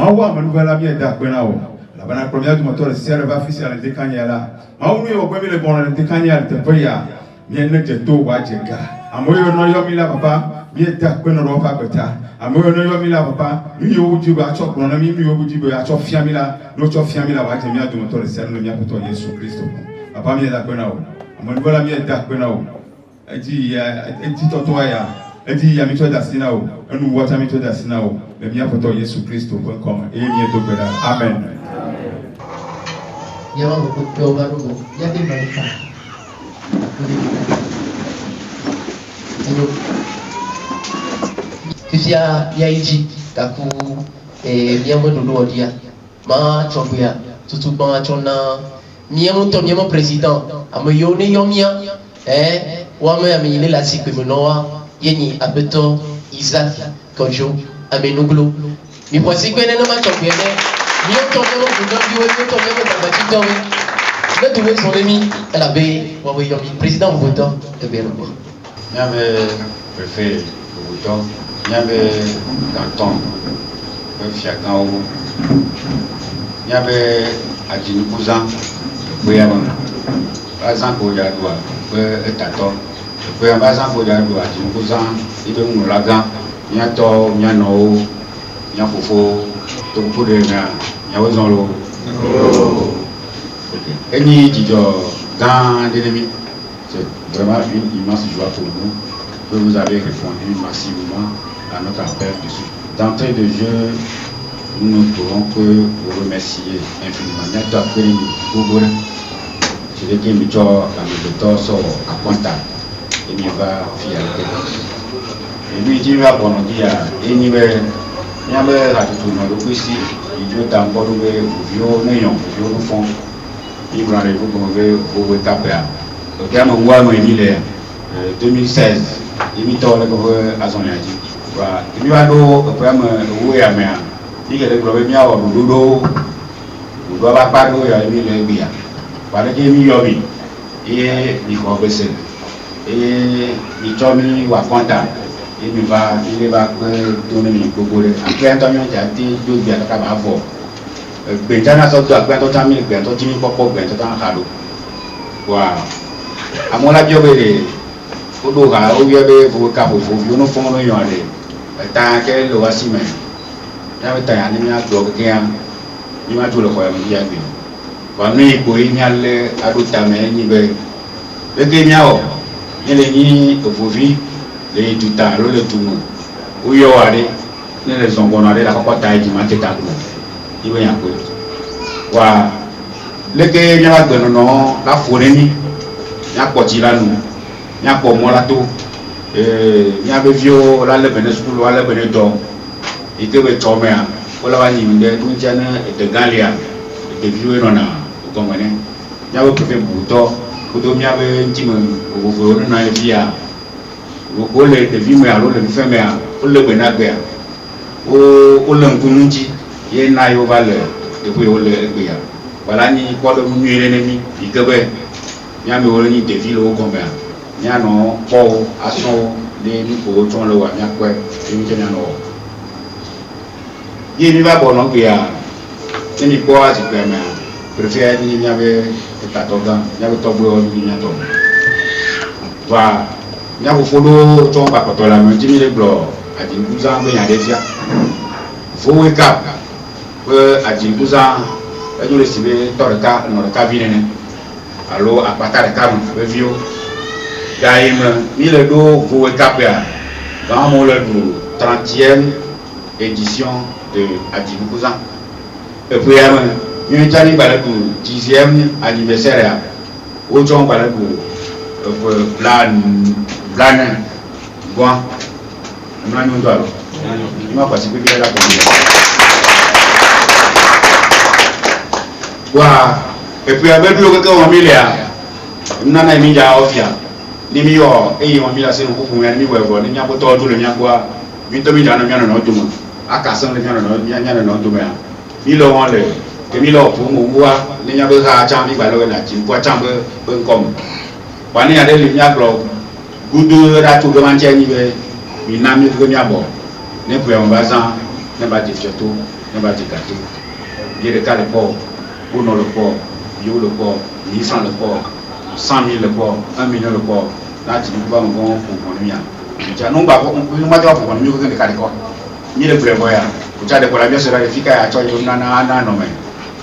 Mawa manuvela bien d'Akbenao. La banane première du moteur, c'est va fixer à l'Indécaniala. Maoui au premier le bon à l'Indécanial, te paya. Bien ne te do wajega. Amoyo no yomila papa, bien d'Akbenao papa. Amoyo no yomila papa, mi obujibu a chop, non ami mi obujibu a chop fiamila, no chop fiamila wajemia du moteur, c'est le mien pour toi, Jésus Christ. Papa bien d'Akbenao. Amonvola bien d'Akbenao. Et dit Totoya. Et dit Yamito d'Asinao. Et nous voyons Yamito d'Asinao. Le mien pour toi, Jésus Christ. Et bientôt, Amen. Il y a beaucoup de choses. Il y a des malades. Il y a ici, d'accord, et bien bon nous dire, ma chambia, tout ma chona, mon président, à me yoni yomia, ou à me amener la sikimenoa, yeni abeto, Isaac, Kojo, amenuglo. Mi voici que nous ma chambia, bien tombé au bout du bien tombé au bout de trouver son ami à la baie, ou à yomi, président au bout de bien le bois. Il y avait préfet au bout il y avait Danton, Fiakan, il y avait Adjini Cousin, par exemple, il y a Tato, par exemple, il y a Adjini Cousin, il y a Moulagan, il y a To, il y a No, il y a Fofo, tout le monde, il y a Ozonlo. Et ni dans l'ennemi, c'est vraiment une immense joie pour nous que vous avez répondu massivement à notre appel dessus. D'entrée de jeu, nous ne pourrons que vous remercier infiniment. Notre appel c'est le game de la sur à Pointa et il va fier. Et lui, il va pour nous dire, il y a tout le monde ici, il doit encore ouvrir au néon, au fond, il va rendez-vous pour vous taper. Donc, il y a un mois, 2016, il y a à son avis. Il y a un programme où il y a un problème au dodo, il doit pas d'eau, il y a un bien. Parce que il y a et il faut baisser. Et il va content. Il va donner une coupole. Après, un temps, il y a des deux biens à avoir. Bentana sorti à Bento Tamil, Bento Jimmy Popo, Bento Tanhalo. Voilà. À mon avis, il Odoga, Oyabe, Vocapo, Vono Fono Yone, Tanke, Loasime. J'avais taillé un dog game, il m'a tout le royaume Yabi. Vanni, Boignal, Adotame, Nibe. Le Guignao, il est ni au Vovi, les Tuta, le Tumu. Où y a les gens qu'on a la Copata qui m'a été à vous. Il va y avoir. Voilà. Le Guignao, la Fourni, il y a Cotilano. Il y a pour moi là tout. Il y a des vieux, là le bénéfice, là le bénéfice. Il y a des chômeurs. Voilà, il y a des galia, des vieux non, vous comprenez. Il y a des préfets boutons, il y a des intimes, vous voulez une vie. Vous voulez des vieux, mais alors les femmes, vous le bénéfice. Vous l'encouragez, il y a une valeur, et puis vous le bénéfice. Voilà, il y a des nuits ennemis, il y a des villes au combat. Il y a non pour action des niveaux de le roi, il y a quoi, il y a bon nom qui a une quoi, c'est quand même préféré, il y avait des tatogas, il y avait tobo, il y a tobo. Voilà, il y a vos photos, ton papa, la main, 10 000 blancs, à 10 ans, il y a des fiats. Faut wake up, à 10 ans, vous recevez dans le cas, dans le cabinet. Alors, à partir de cas, review. Gaïm, il est d'eau, vous capez dans mon 30e édition de Adjini. Et puis, il y a un 10e anniversaire. Autant pour plan, bon, il m'a passé plus bien la première. Voilà. Et puis, avec le cas, il y a un milliard de fiat. Nimi yo on mi la se ko fun ni wevo ni nyabo to do le nyagwa mi to mi dana mi na no duma aka san le nyana no duma ya mi lo won le ke mi lo fu mu wa ni nyabo ha cha mi ba lo na jin kwa cham be kom wa ni ade le nyaglo gudu ra tu do man che ni be mi na mi go nyabo ne pu ya mbazan ne ba di fioto ne va dire gâteau. Il y a le cas de port, Bono le port, Bio le port, 800 le port, 100 000 le port, 1 million le port. Là, tu ne peux pas me voir pour mon ami. Non, pas pour mon ami, pour mon ami, que le cas de quoi. Ni le prévoyant. Vous avez des bien sera efficace à toi, il y a un nom.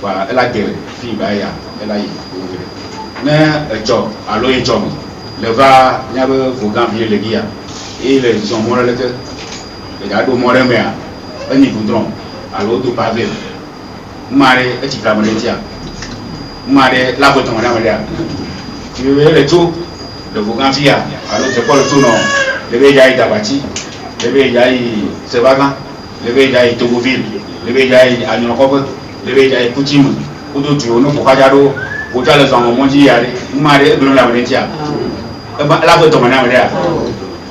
Voilà, elle a guéri, fille, elle a eu. Mais, job, alors, il job. Le va, il y a vos gants, les gars. Et les gens, moi, le gars, moi, un niveau drôle. Alors, tout pavé. Maré, et tu vas me le dire. Maré, la voiture, on a me tu veux le tout, le vos gants, alors, c'est pas le tout, non. Le gars, il a bâti. Le gars, il se va. Le gars, il Togoville. Le gars, il a une coque. Le gars, il Coutume. Ou d'autres, on a pour Kajaro. Pour toi, les hommes, mon Dieu, Maré, de la voiture. La voiture, on a me dire.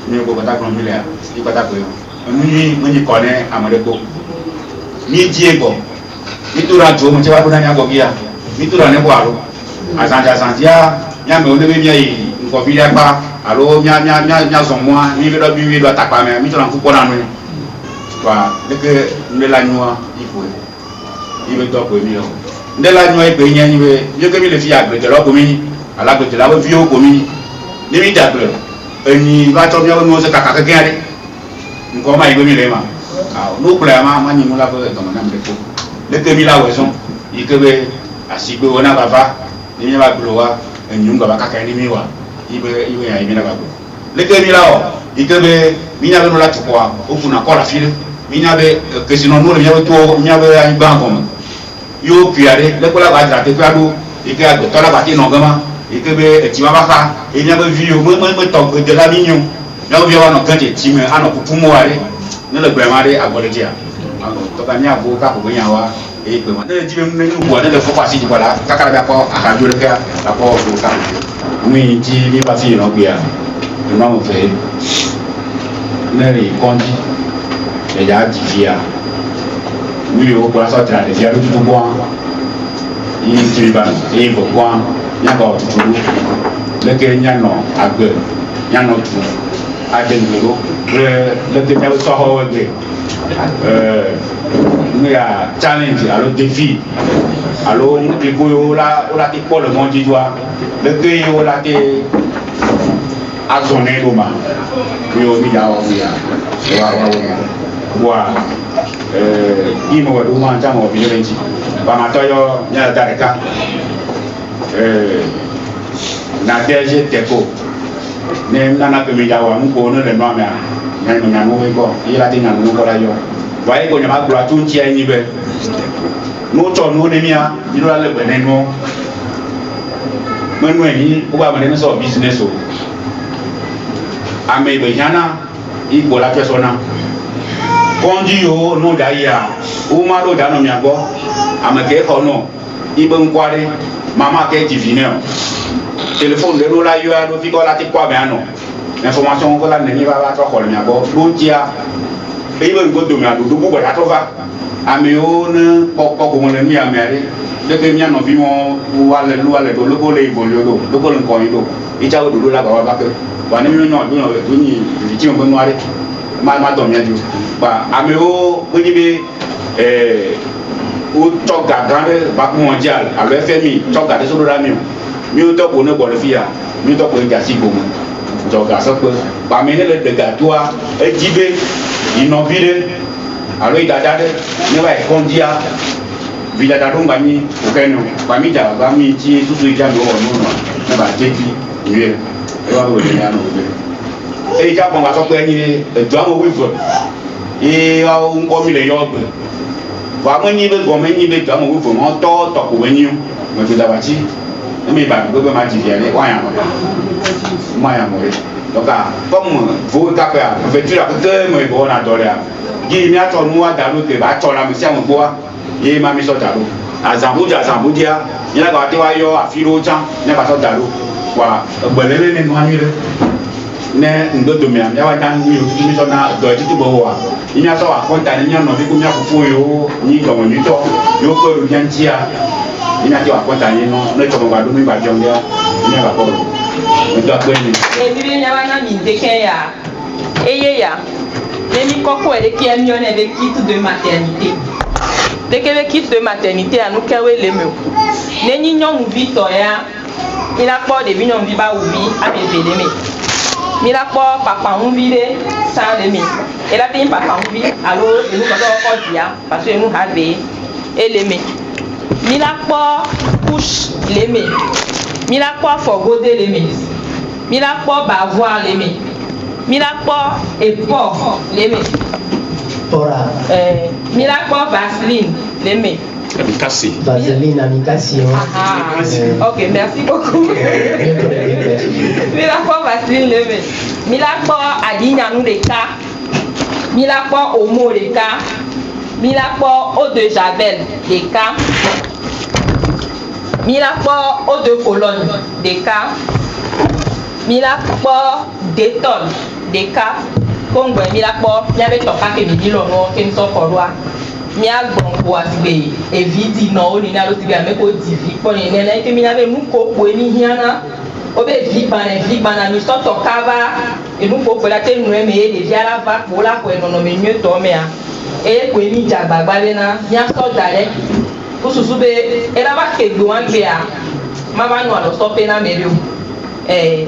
Ni ko kata ko mi le ni kata ko ni ko ne amade ko ni die ko ni tura jo mo che wa ko na nya ko bia ni tura ne ko aro asantia nya me o ne be mi yi ko bi ya pa aro nya so mo ni be do bi do takpa me mi tura ku ko na no wa de ke ne la nyua ipo i be do ko mi lo ne la nyua ipo nya ni be je ke mi le fi agbe de lo ko mi ala ko de la vi o ko mi ni mi da gbe ni va to mi no se kaka ke gari nko ma ibe mi le ma no problema ma ni mu la ko to na me ko le ke mi la weson ikebe asigbe wona baba ni mi ba glo wa enyu nga ba kaka ni mi wa ibe ya ibe na ba ko le ke mi la o ikebe mi nya be no la tuko wa o fu na ko la file mi nya be ke sino no le mi to mi nya be an ba ko yo piare le ko la ba tra te kwa do ike a to la ba ti no gama ikebe eti ma baka enya be vi o mo to de la mignon na o bi wa no kan je ti me ano pupu mo ware ne le gbe ma re agbole dia ano to ka nya bo ka ko nya wa e pe ma ne ji be mu ne bo ne le fo pa si ji bola ka ka ba ko a jo le ka la ko so ka mi ji mi pa si no gbe ya e ma mo fe ne ri konji e ja ji fia mi o ko so tra de ya ru tu bo yi ji ba e bo kwa nyako tutulu leke nyano agbe nyano tu adengero leke nyawo soho wegbe ngia challenge alo défi alo iko yo la ti ko le mondi doa leke yo la ti azone doma yo mi da wa imo wa doma tamo bi lenji ba ma to yo nya dareka na DG Teco ne nana ke mi jawa mu ko no le no amia nya no we ko ila ti nya no ko la yo wa e ko nya ma gura tun ti ani be no to no ne mia ni lo le be ne no menu ni o ba me ne so business o ame be jana i ko la persona konji yo no da ya o ma do da no mi agbo amake ko no ibe nkware mama ke divine téléphone de la yo a do fi ko la ti kwa be ano information ko la ne ba to ko mi abo do tia e be go do mi ado do bo ba to va ami o ne ko mo le mi amere de ke mi ano bi mo wa le do lo ko le bo yo do ko le ko yi do i cha do la ba ba ke wa ne mi no do ni ti mo no are ma do mi adu ba ami o mo ni be o toga grande banque mondiale à l'FMI toga de solo rami mi o to ko ne bo le fia mi to ko ja si ko mo toga so ko ba mi ne le de gatoa e jibe inovire alo idada de ne ba e kondia villa da rumba mi o kenu ba mi ja ba mi ti tutu ija mi o no ne ba jeji ni e wa o le ya no be e ja bon wa so ko ni e jo mo wi fo e wa o ko mi le yo gbe wa mo ni be go me ni be jo mo wi fo mo to ko we ni mo ti da ba ti mi ba go be ma ti ya le wa ya mo donc comme vous capé fait tu la que moi bon na doria gi mi ato nu wa dalu ke ba to la mi sia mo bo ye ma mi so dalu azambudia ni la ga te wa yo afiro chan ne ba so dalu wa gbelele ni no ani le ne ndo do mi am ya wa tan mi o tu mi so na do ti tu bo wa ni aso wa konta ni no bi ku mi akufu yo ni do mo ni to yo ko ru yan tia ni ati wa konta ni no ne to mo ba do mi ba jong dia ni ba ko Ebibi nyabana mi deke ya eye ya nemi koko ere ki emi on ebe ki tout de maternité dès qu'elle quitte maternité à nous qu'elle les me les nignons vite ya il a pas de vignon viva ou vi à bébé les me il a pas papa on vide sans les me et la bien papa on vit alors nous quand on dit parce que nous avons et les me il a pas couche les me il a pas forgoder les me il a pas bavoir les me il a pas et pas les me Miracle Vaseline, les mains. Amicassi. Vaseline, Amicassi. Ok, merci beaucoup. Miracle Vaseline, les mains. Miracle Adina nous les cas. Miracle Homo les cas. Miracle Eau de Javel les cas. Miracle Eau de Cologne des cas. Miracle Détol des cas. Comme vous avez avait toqué que me dit l'on qui nous sortira. Mia bon pour asbe et vidi non ni na lo ti ga me ko divi ko ni nene ke mi na be mu ko po ni hiana o be vi bana mi so to kava e nu ko la te nu e me e de ala va ko la ko e no me nyu to me a e ko ni ja gbagba le na nya so dare ko susu be e la ba ke gbo an be a ma ba nu alo so pe na me ri o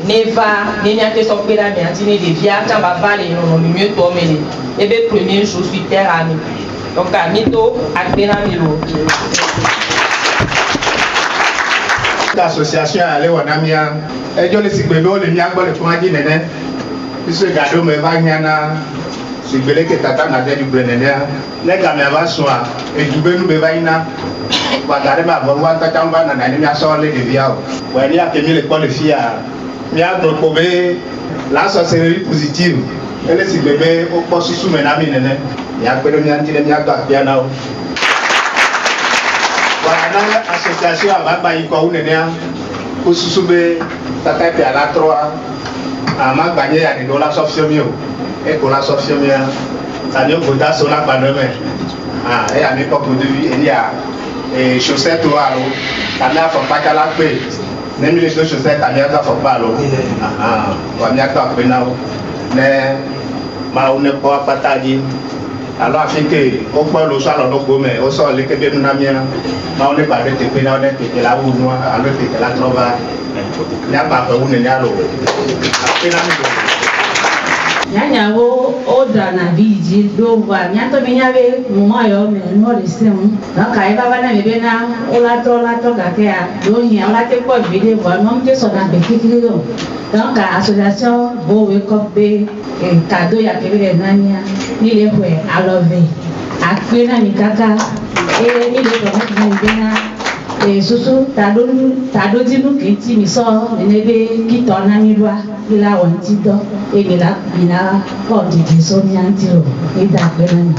neva ni nya te so pe la me anti ni de via ta ba va le no me nyu to me le e be premier chose sur terre ami. Donc, à Mito, à Pénamilo. L'association à Léonamia, et je le sais que le Niagbo le Fouadi Nene, puisque Gado me va Niana, si vous voulez que Tata n'a pas du Brenner, les gamins vont soir, et du Benou Bevaina, va garder ma voix, Tata va dans l'animia sur les viaux. Ou il y a mis l'école de filles à Niagbo Kobe, la sorcellerie positive, et les bébés au poste sous Menami Nene. Ya kwelo mianti le miaga piana o wana association ababa iko unenia kususube tata pe ala 3 ama gagner ya de dollar sofsiomio e ko la sofsiomia sanyo bota sola panome e ami ko de vie e ya e chaussette o alo kamia fo pakala pe nemi le chaussette kamia ka fo palo wa miaka pe na o ne ma une po apataji. Alors, afin que, au point où soit le gomme, au sol, les Québécois nous n'amènent, on n'est pas de te pénal, on est là où nous, alors que la trouve, il n'y a pas de où n'est pas l'eau. Nyanyawo odra na biji do wa nyanto binyabe mumoyo me no le sem na kai baba na mebe na ola to gakea do yin ola te po bide wa no mje so na be kikiri do donc association bo we ko be cadeau ya kebere nanya ni le hwe alove akpe na mikaka ni le do na mebe na susu tado dinu kiti mi so nebe kitona mi lwa ila wanti do bina ko didi so mi anti o ida pe na ni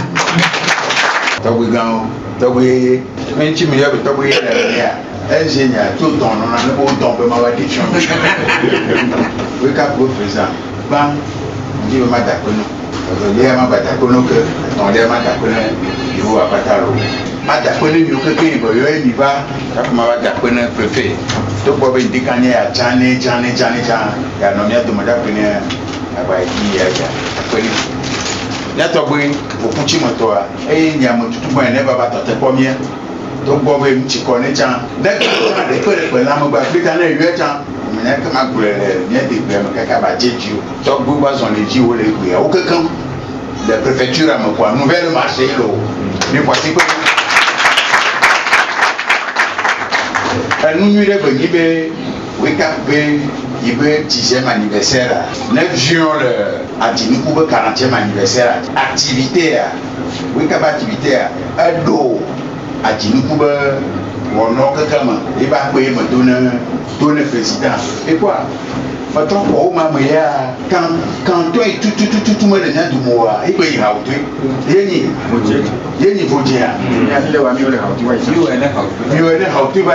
togwe gan togwe menchi mi yabe togwe ya engineer tout ton on a le ton pe ma wa di chon we ka professeur ban di ma da ko no ye ma ba da ko no ke ton le ma da ko no yo apataro ma da ko ni yo ke ke bo yo e mi ba ka ma ba da ko no préfet to bo be ndikanye ya jane ja ya no mi aduma da ko ni aba yi ya ja ko ni ya to gbe okuchi moto a e nya mo tutu mo ne baba to te po mi to bo be mi chi ko ni jan de ko de la mo gba bi kan na yue jan mi na ka ma gure mi de gbe mo ka ba jeju to gbe ba son le ji wo le gbe o kankan la préfecture a mo quoi nouvelle marché lo mi voici ko nous nous réveillons, we cap il veut 10e anniversaire. 9 juin à Djinoukou 40e anniversaire. Activité we cap activité à do à Djinoukou on n'a que comment il va payer me donner président. Et quoi? Maintenant pour moi quand toi et tout monde est du mois il peut y avoir tout yeni vodia le wa mi ole ha tu wa you ene ha tu ba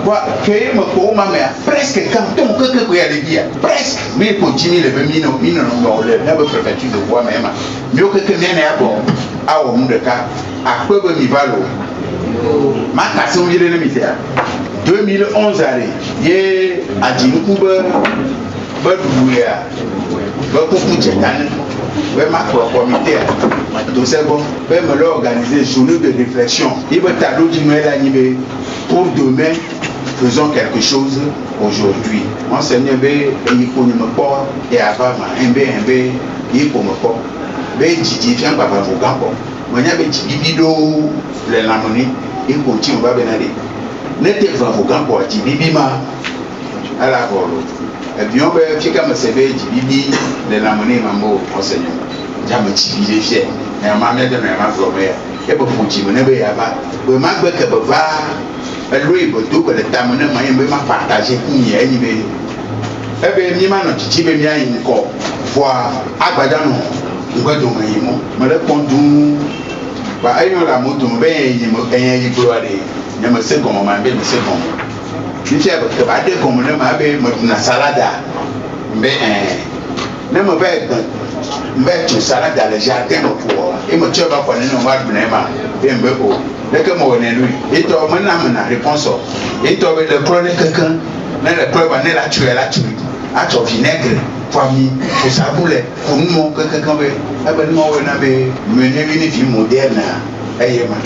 quoi que me pour moi mais presque quand ton que ya le dia presque mais pour Jimmy le mino no le na be préfecture de bois même mais que nene ya bon a o mu de ka akpebe mi valo ma ka so yele ne mi tia 2011 allez ye a Djinoukou ba duya ba ko ku jetane ouais ma comité de second ben me organiser journée de réflexion il veut tableau du mail animé pour demain faisons quelque chose aujourd'hui enseignant be il faut me pas et avant un b il faut me pas ben Didi vient pas vous gambo moi n'y a ben Didi do les lamoni il continue va benaller n'était pas vous gambo Didi ma à la volo et bien on va fier comme c'est Didi les lamoni mambo enseignant jamais Didi fier et ma mère de ma grand-mère et pour Didi ne be yaba be ma be que va lui boto que le tamone moyen be ma partager ni e ni be e be mi ma no chichi be mi ayin ko voir agbada no ngado moyen mo me le pondu ba ayo la moto be yin mo yen yi bro ade ne me se comme ma be me se comme ni fi que ba de comme ne ma be mo na salada be ne me be tu salade dans le jardin pour et me tu va connaître no ma ma be mbe o dès que moi on est lui et toi maintenant réponse et toi le problème quelqu'un mais le problème on est là tu à ton vinaigre famille pour ça boulet pour nous quelqu'un veut ah ben moi on a mener une vie moderne ayé ma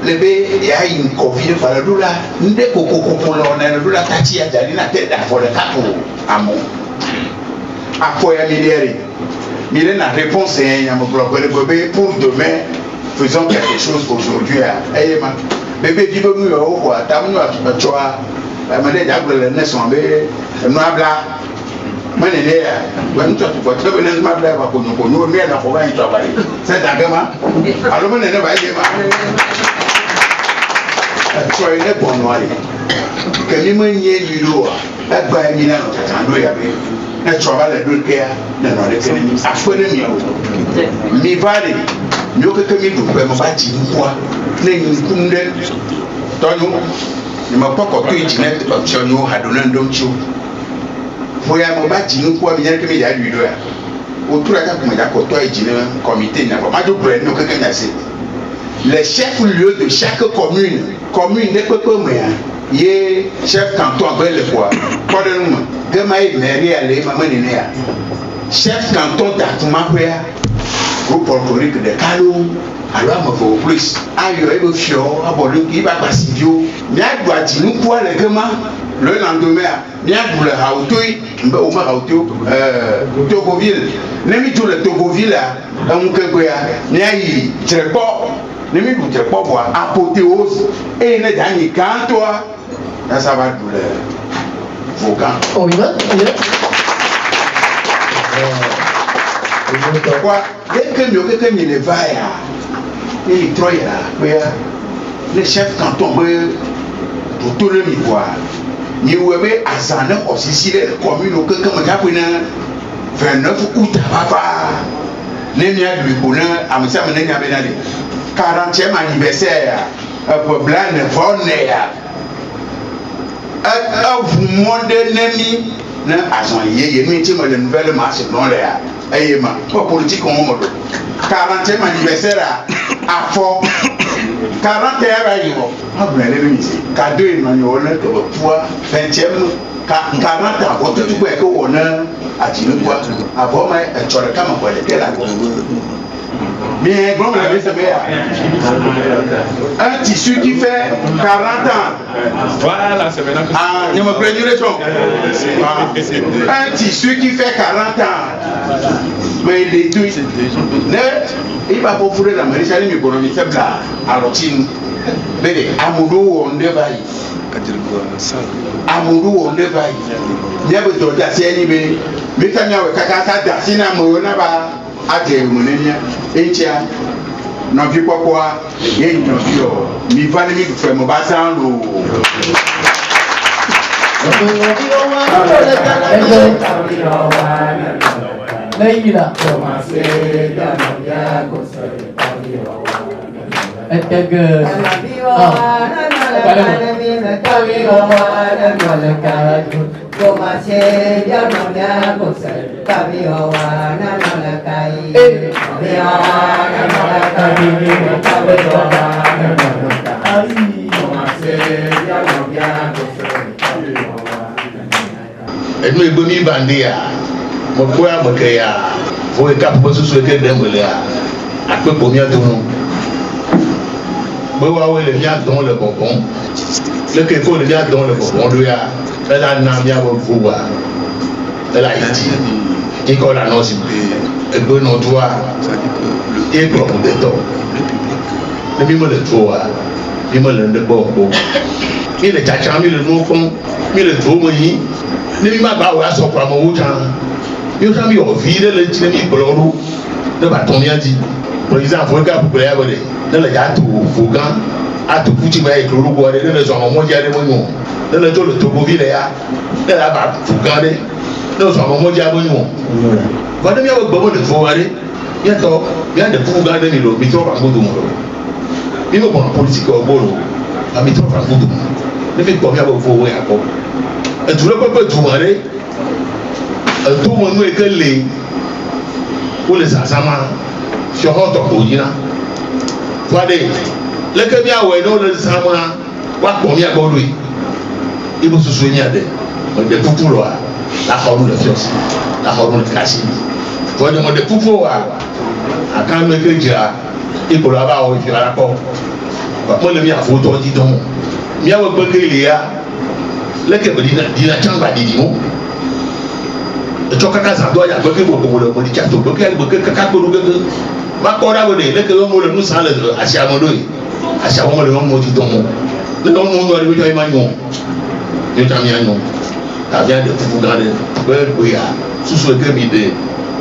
le bé il y a une covid par le doula ndé coco pour on a le doula tati ya dali na tête pour le capo amon apoya milliard mille na réponse et y a mon problème pour demain faisons quelque chose aujourd'hui ayé ma bébé dit nous au quoi tamu à toi la manière d'appeler le naissance bé noabla manene ya when tu tu tu ben ma bla ba ko no me na ko ba into ba c'est dagama alors manene ba yé ma tu es le bon noir que mi manye yiro a ba mi na no tando ya be na tu ba le do ke na no le kene mi afone mi vale mi o ke mi du pe mo ba ti kwa na ni kunde tonyo ni ma poko to internet ba chonyo hadona ndoncho boya mo ba ti kwa mi na ke mi ya du do ya o tura ka kuma ya ko to ejine comité na ba ma do bre no ke na se les chefs lieux de chaque commune ne peut pas moi yé chef canton ben le quoi quoi de nous gama e mairie aller maman ne ya chef canton d'Atouma quoi groupe folklorique de Kalo alors me faut plus ayo e be fio abolu ki ba pasivio mi agba ti nu quoi le gama le lendemain mi agba le hautoi mbe o ma hautoi Togoville ne mi tout le Togoville là on que quoi mi ayi trepo ne mi du trepo bois apothéose et ne dernier quand toi là ça va douleur Vaucan on y va quoi quelqu'un ne va ya il troye là le chef canton pour tout le mi quoi ni webe azana aussi le commune que comme ça pour 29 août papa ne mi a lui pour amsa me ne nya be na le 40e anniversaire pour blanc vonne ya vous monde nemi na azon ye mi ti mo le nouvelle marche non là ayé ma pour politique on mo 40e anniversaire à fort 40 heures ayo ah ben le mi si cadeau no yo na to pour 20e 40 ans ko tout ko e ko wona ati no quoi avant ma e chore kama ko le la mais bon un tissu qui fait 40 ans voilà c'est maintenant que ah ne me plaignez les gens un tissu qui fait 40 ans mais il est tout il va pas fourrer la mairie ça lui me c'est bla alors tin bébé amoureux on devait amoureux on devait bien besoin d'assaini mais quand il y a kaka dasina mo na ba ate munenia entia no fi popoa ye no fi o mi fa ni mi fe mo ba san lo Leila Edme bomi bandia mokoya mokeya faut cap pour sous que dembele a peu pour mieux tout bo wa le vient dans le bonbon le que faut le vient dans le bonbon lui a elle a namia bo fuwa elle a dit et qu'on annonce et bon on doit et pour de temps le mimo le toa mimo le de bo il est tacham le no fond il le to mo yi ni ma ba wa so kwa mo wutan yo tam yo vide le tire mi boloru de ba ton ya di par exemple faut ka pour ya bole de la ya to fugan a to puti ba e kloro go de le so mo ja de mo no de le to le to bo vide ya de la ba fugan de no so mo ja bo no ba de mi ya bo de fo wa de ya to ya de fugan de mi lo mi to ba go do mo mi mo bon politique o bolo ba mi to ba go do ne mi ko mi ya bo fo we akọ e tu le ko tu ma de tout le monde est que les pour les assamments sur notre codina voyez le que bien ouais non les assamments quoi combien godui il faut se souvenir de tout là la forme de fios la forme de casse voyez moi de tout à quand me que déjà il faut là-bas au faire la porte moi le mien photo dit donc mien au que il y a le que dit la chambre dit mot choka kaza do ya boke bo mo le mo di chato boke ka ko do ma ko da bo de le ke mo le nu sa le asia mo do asia mo le mo di do mo le no mo do ri jo ma nyo yo ta mi anyo ta bien de fu grande be ya susu ke mi de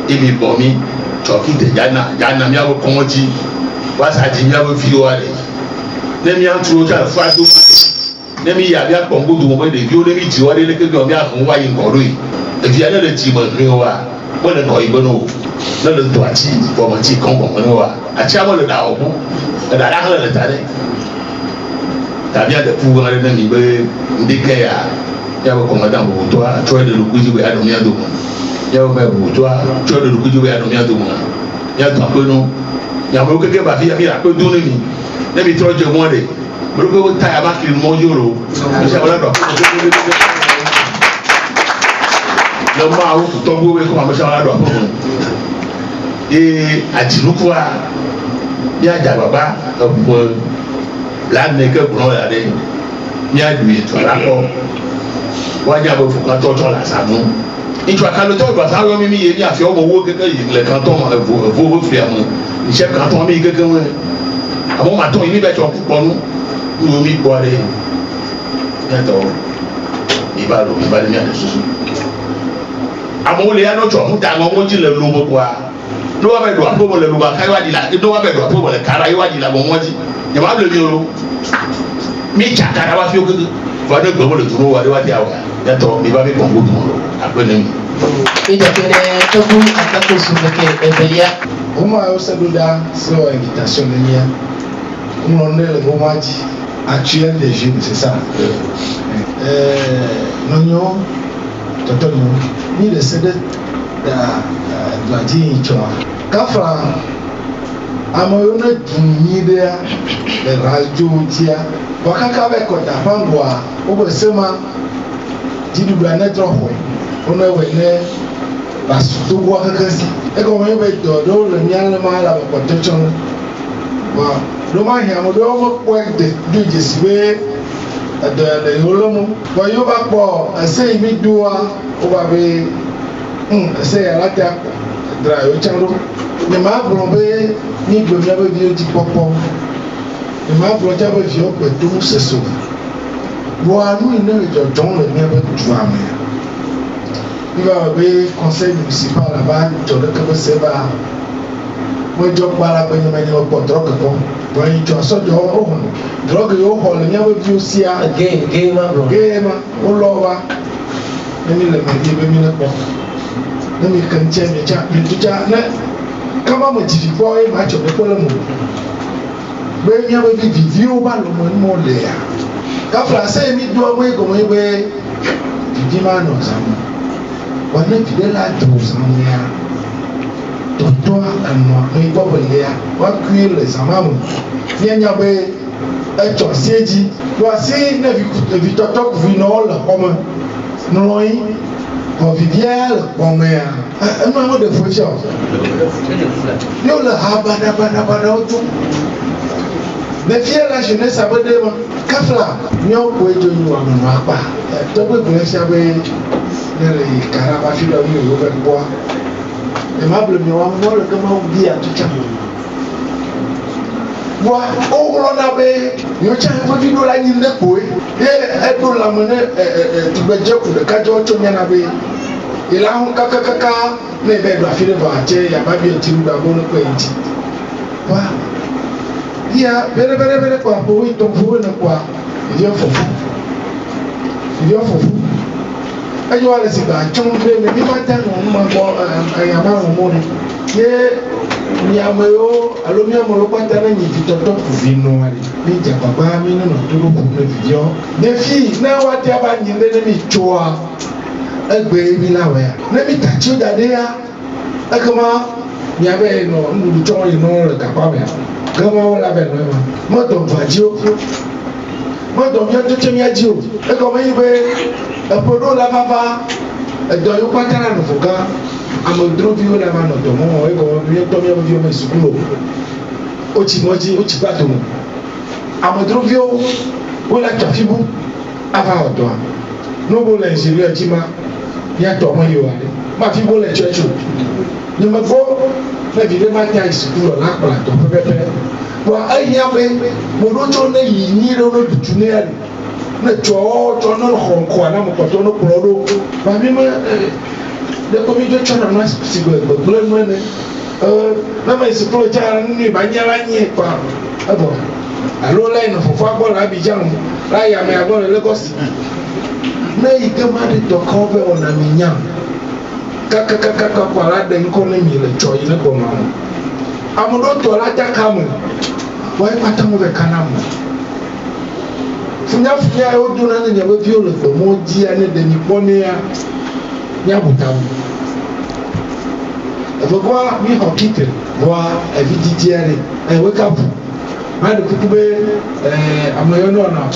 e mi bo mi choki de jana mi abo ko ti wa sa ji mi abo fi wa de ne mi an tro ta fa do ne mi ya bia ko ngudu mo de bi o ne mi ti wa de le ke bi o mi a fun wa yin ko do yi if you are not a team of Iowa, what a boy, no, not a toachi, for my chief Congo, a channel of our book, and I have a tare. Tabia the poor enemy, Dicaya, Yabo Commandant Butua, try to look with you at Omiado, Yabo Butua, try to look with you at Omiado, Yatapono, Yamoka Bafia, could do me. Let me throw you one day. Look over Tayabak in Mojuro, le ma ou tombo we ko amasa la do afo atinuku a ya ja baba ko la ne ke bro ya de ya du to la ko wa ja bo fu kan to la sanu itu aka lo to ba sa yo mi ye ni afi o wo keke le canton vo fiamu ni chef canton mi keke we amo ma to ni be to pupo nu mi ko re ya to ibalo mi ade susu amole ya no cho mu da ngo ji le lo mo kwa do wa be do apo mo le lo ba kai wa di la do wa be do apo mo le kara yi wa di la mo mo ji ya ma le mi o mi cha kara wa fi o gudu fa de gbo mo le duro wa de wa di awa ya to mi ba mi kon gudu mo apo ne mi e de kene to ku atako su ke ebelia uma yo se do da so invitation de mia on ne le mo ma ji actuel des jeunes c'est ça non toto no ni de sede da dwaji choa kafra amoyo na dunyi de rajo tia wakaka be ko da pangwa obo sema jidu bla na troho ona we ne basuto wakaka si e ko me be do le nyale ma la ko tochon wa do ma hi amodo mo ko de du jesibe le yolomo wa yo ba po ase mi duwa o ba be ase ala ta dra yo chando ni ma bro be ni gbe mi ba bi o ti popo ni ma bro ja ba fi o pe to se so bo anu ni le jojon le mi ba tu ame ni ba be conseil municipal là-bas to de que se ba mo jo para pe ni ma ni o po tro ko when you just saw your own drug you hold and you will see again bro game all over let me give me let me continue chat me to chat na kama mo ti boy ma cho be ko le mo be nya be video ba lo mo le ya ka fra say mi do we ko mo be di ma no sa mo wa na ti de la to sa mo ya toto anwa me bo bo le ya wa kwi le sa ma mo nya be echo sieji wa si na vi toto vi no la comme no yi Vivière, bon, mais un moment de fonction. Nous le habadabadabada tout. Mais fier la jeunesse à votre démon. Kafla, nous pouvons te nous amener à pas. Tant que vous savez, les caravanes de nous au bois. Aimable, nous avons le comment oublier à tout ça. Moi, au Ronabé, nous tiens à vivre la ligne de Poué. Et nous l'amener, tu veux dire que le cadre de Yanabe. Il a un caca, mais ben, la fille de Vaché, il y a pas bien tiré d'abord le pays. Voilà. Il y a, ben, quoi, pour y tomber, quoi. Il y a fou. Il y a fou. Et je vois les cigares, tu me fais, mais il m'a dit, on m'a dit, il y a pas de monde. Il y a mayo, alors bien, mon local, il y a une petite top pour venir. Il y a papa, il y a tout le monde vidéo. Des filles, n'a pas de tabac, il y a des amis, tu vois. Egbe mi la wea ne mi tati o dade ya ekema mi abe no ndu tso yi no le kapa me gama o la be no ma mo do vaji o mo do mi to mi aji o ekoma yi be epodo la baba edo yo patara no foga amodro bi o la ma no do mo ekoma mi to mi o me sukulu o ti pato mo amodro bi o la tafibu ava odo no bo le ingénieur jima ya to mo yo ale ma fi bo le church ni ma go na bi le ma ta school la kala to pepe wa ayia be mo do to na yi ni ro no dutu ne ale na to no honko na mo to no pro do ba mi ma de ko mi do chana na sigo ko blo no ne na ma school ja ni ba nya la nyi pa abo alo la no fo agbo la bi ja la ya me agbo le Lagos na igama de dokobe ona minya kaka kwa la de nko na mi le choyi ne ko ma amudo to la ta kamu wa ipata mo be kana mo funya o do na ne be bi o le ko mo ji ane de ni pone ya nya butamu ebo kwa mi hokite wa evititi ane e wake up ma de kukube amoyo no na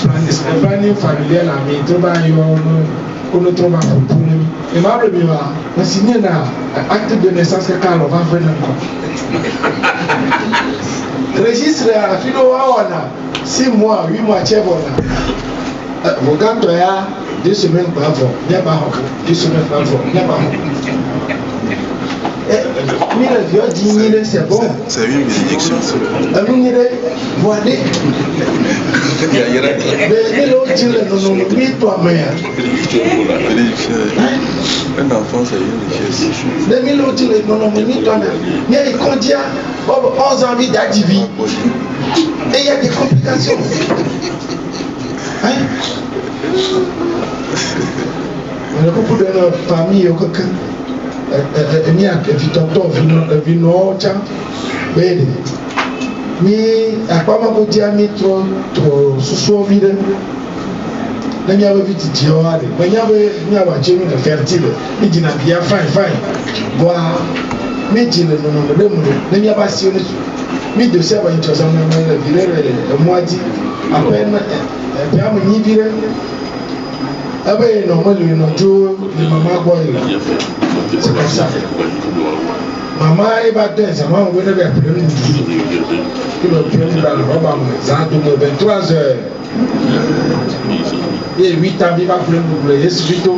planning familiar na mi to ba yo no kono to ba kupuni e ma re mi wa na sinye na acte de naissance ka lo va venir ko registre a filo wa na 6 mois 8 mois chebona mo gato ya 2 semaines avant ya ba ho 2 semaines avant ya ba ho mi le vieux dîner c'est bon c'est une bénédiction ami le voider mais le dire non mi toi mais un enfant c'est une richesse le mi le dire non mi toi mais il condia 11 ans d'adivi et il y a des complications hein le couple de la famille au coquin ni akevitoto vino cha bede ni akpama ko dia mi tro susu vide na mi aba viti dio ale manya be mi aba chenu na fertile mi jina bia fine boa mi jina no de mu na mi aba si oni mi do se aba introsa na na vile moaji apena bia mo ni vire abe no mo le no jo ni mama boy c'est comme ça maman elle va danser maman on veut faire plus que le plus dans le robe ça tombe 23h et 8 ans il va plus le subito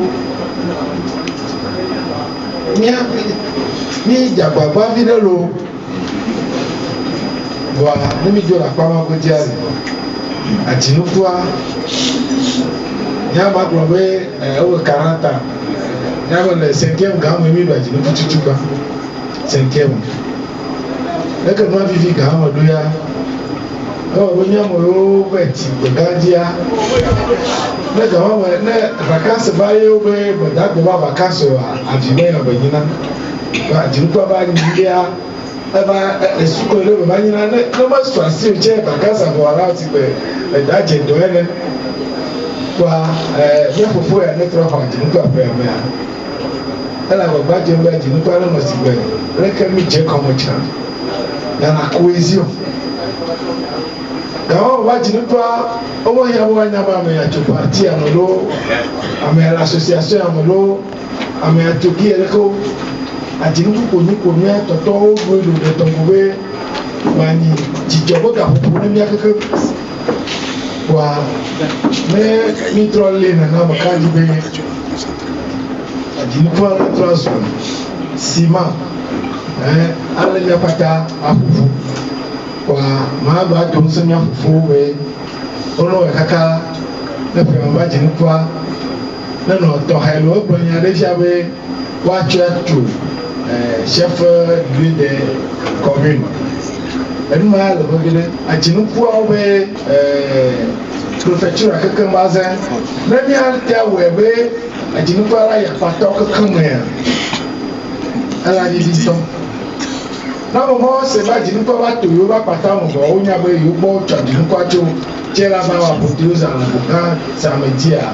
ni jababa videlo voilà ni mi jola pa ma ko diari atinukwa ya ba ko be o 40 ans yàrá le 5e gàá mo mi lọ́jì ní tuntun bá 5e lẹ́kẹ̀ẹ́ ní wọ́n fi gàá wọn lóya wọ́n yẹ mo yóò bẹ̀ tì gbẹ̀gá díà lẹ́kẹ̀ẹ́ wọ́n wẹ̀ ní vacances báyé ó bẹ̀ bọ̀dá gbẹ̀ bá vacances àfihàn yà bẹ̀ yín náà àdìrúkọ bá ní ilé a ẹ bá ẹsùkọ ilé bàbá yín náà ní wọ́n sọ àṣì ìjẹ́ vacances àbọ̀ wàrà ti gbẹ̀ ẹ̀dá jẹ̀dọ̀ ẹ̀ lẹ́ wa ní àpòpọ̀ yà ní tọ́lá fún àdìrúkọ àpẹ̀ yà mẹ́à. Elle a regardé le dit nous parlons aussi bien. Regarde mi j'ai comme ça. Il y a la cohésion. Quand on va dire quoi, on va y avoir un parti à Molo, à l'association à Molo, à Toki Elko, à dire que nous connaissons Toto, nous devons trouver Mani, Tijabo, pour le mieux que quoi. Mais nous trollons les nanas, ma candidée, à dire que nous trollons ciment, à la pata à vous. Wa maa ba dom sɛ nya fufuo wei ɔno wɔ kaka na pɛn ba gyina kwa na na ɔtɔ ha ɛlò ɔgbɔnya de hyɛ be watwa to chef de commune ɛnu maa lɛ bɔgele agyina kwa wɔ prefecture kaka mu azɛ na mia te awɔ ɛbɛ agyina kwa ara yɛ pata kaka mu yɛ ɛla yi di tɔ. Na mo se ba jini ko ba to yo ba pata mo bo onya be yo bo cha jini ko acho chela ba wa produce an buka samedia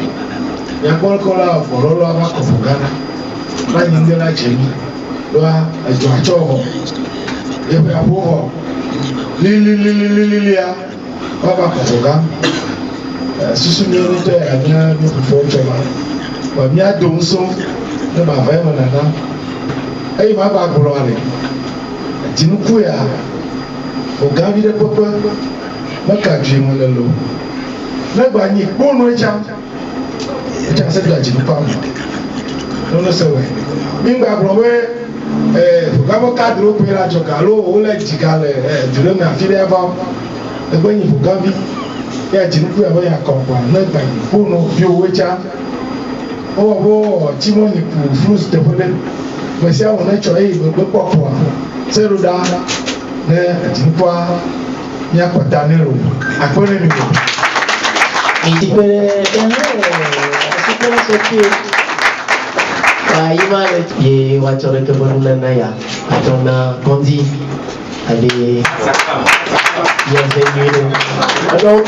ya ko la forolo ba ko bugana ba nyinde la chemi lo ajo acho ho e be abo ho li ya ba ko buga susu ni ro te anya ni ko fo chema ba mi adon so na ba va mo na na ei ma ba gro ale Jinuku ya ogavi de popo maka dream le lo na gba ni ponu echa se do jinuku am no se we mi gba bro we ogavo card ro pe la joka lo o le jikale dure na fi le ba egbe ni ogavi ya jinuku ya bo ya kompa na gba ni ponu bi o echa o bo timoni pu fruits de pole me se awon na cho gbe popo Seru da ne ajinpa ni akota nero akore ni mo Ipe asipele soki ima ye wachore ke bonula na ya atona kondi ale bienvenue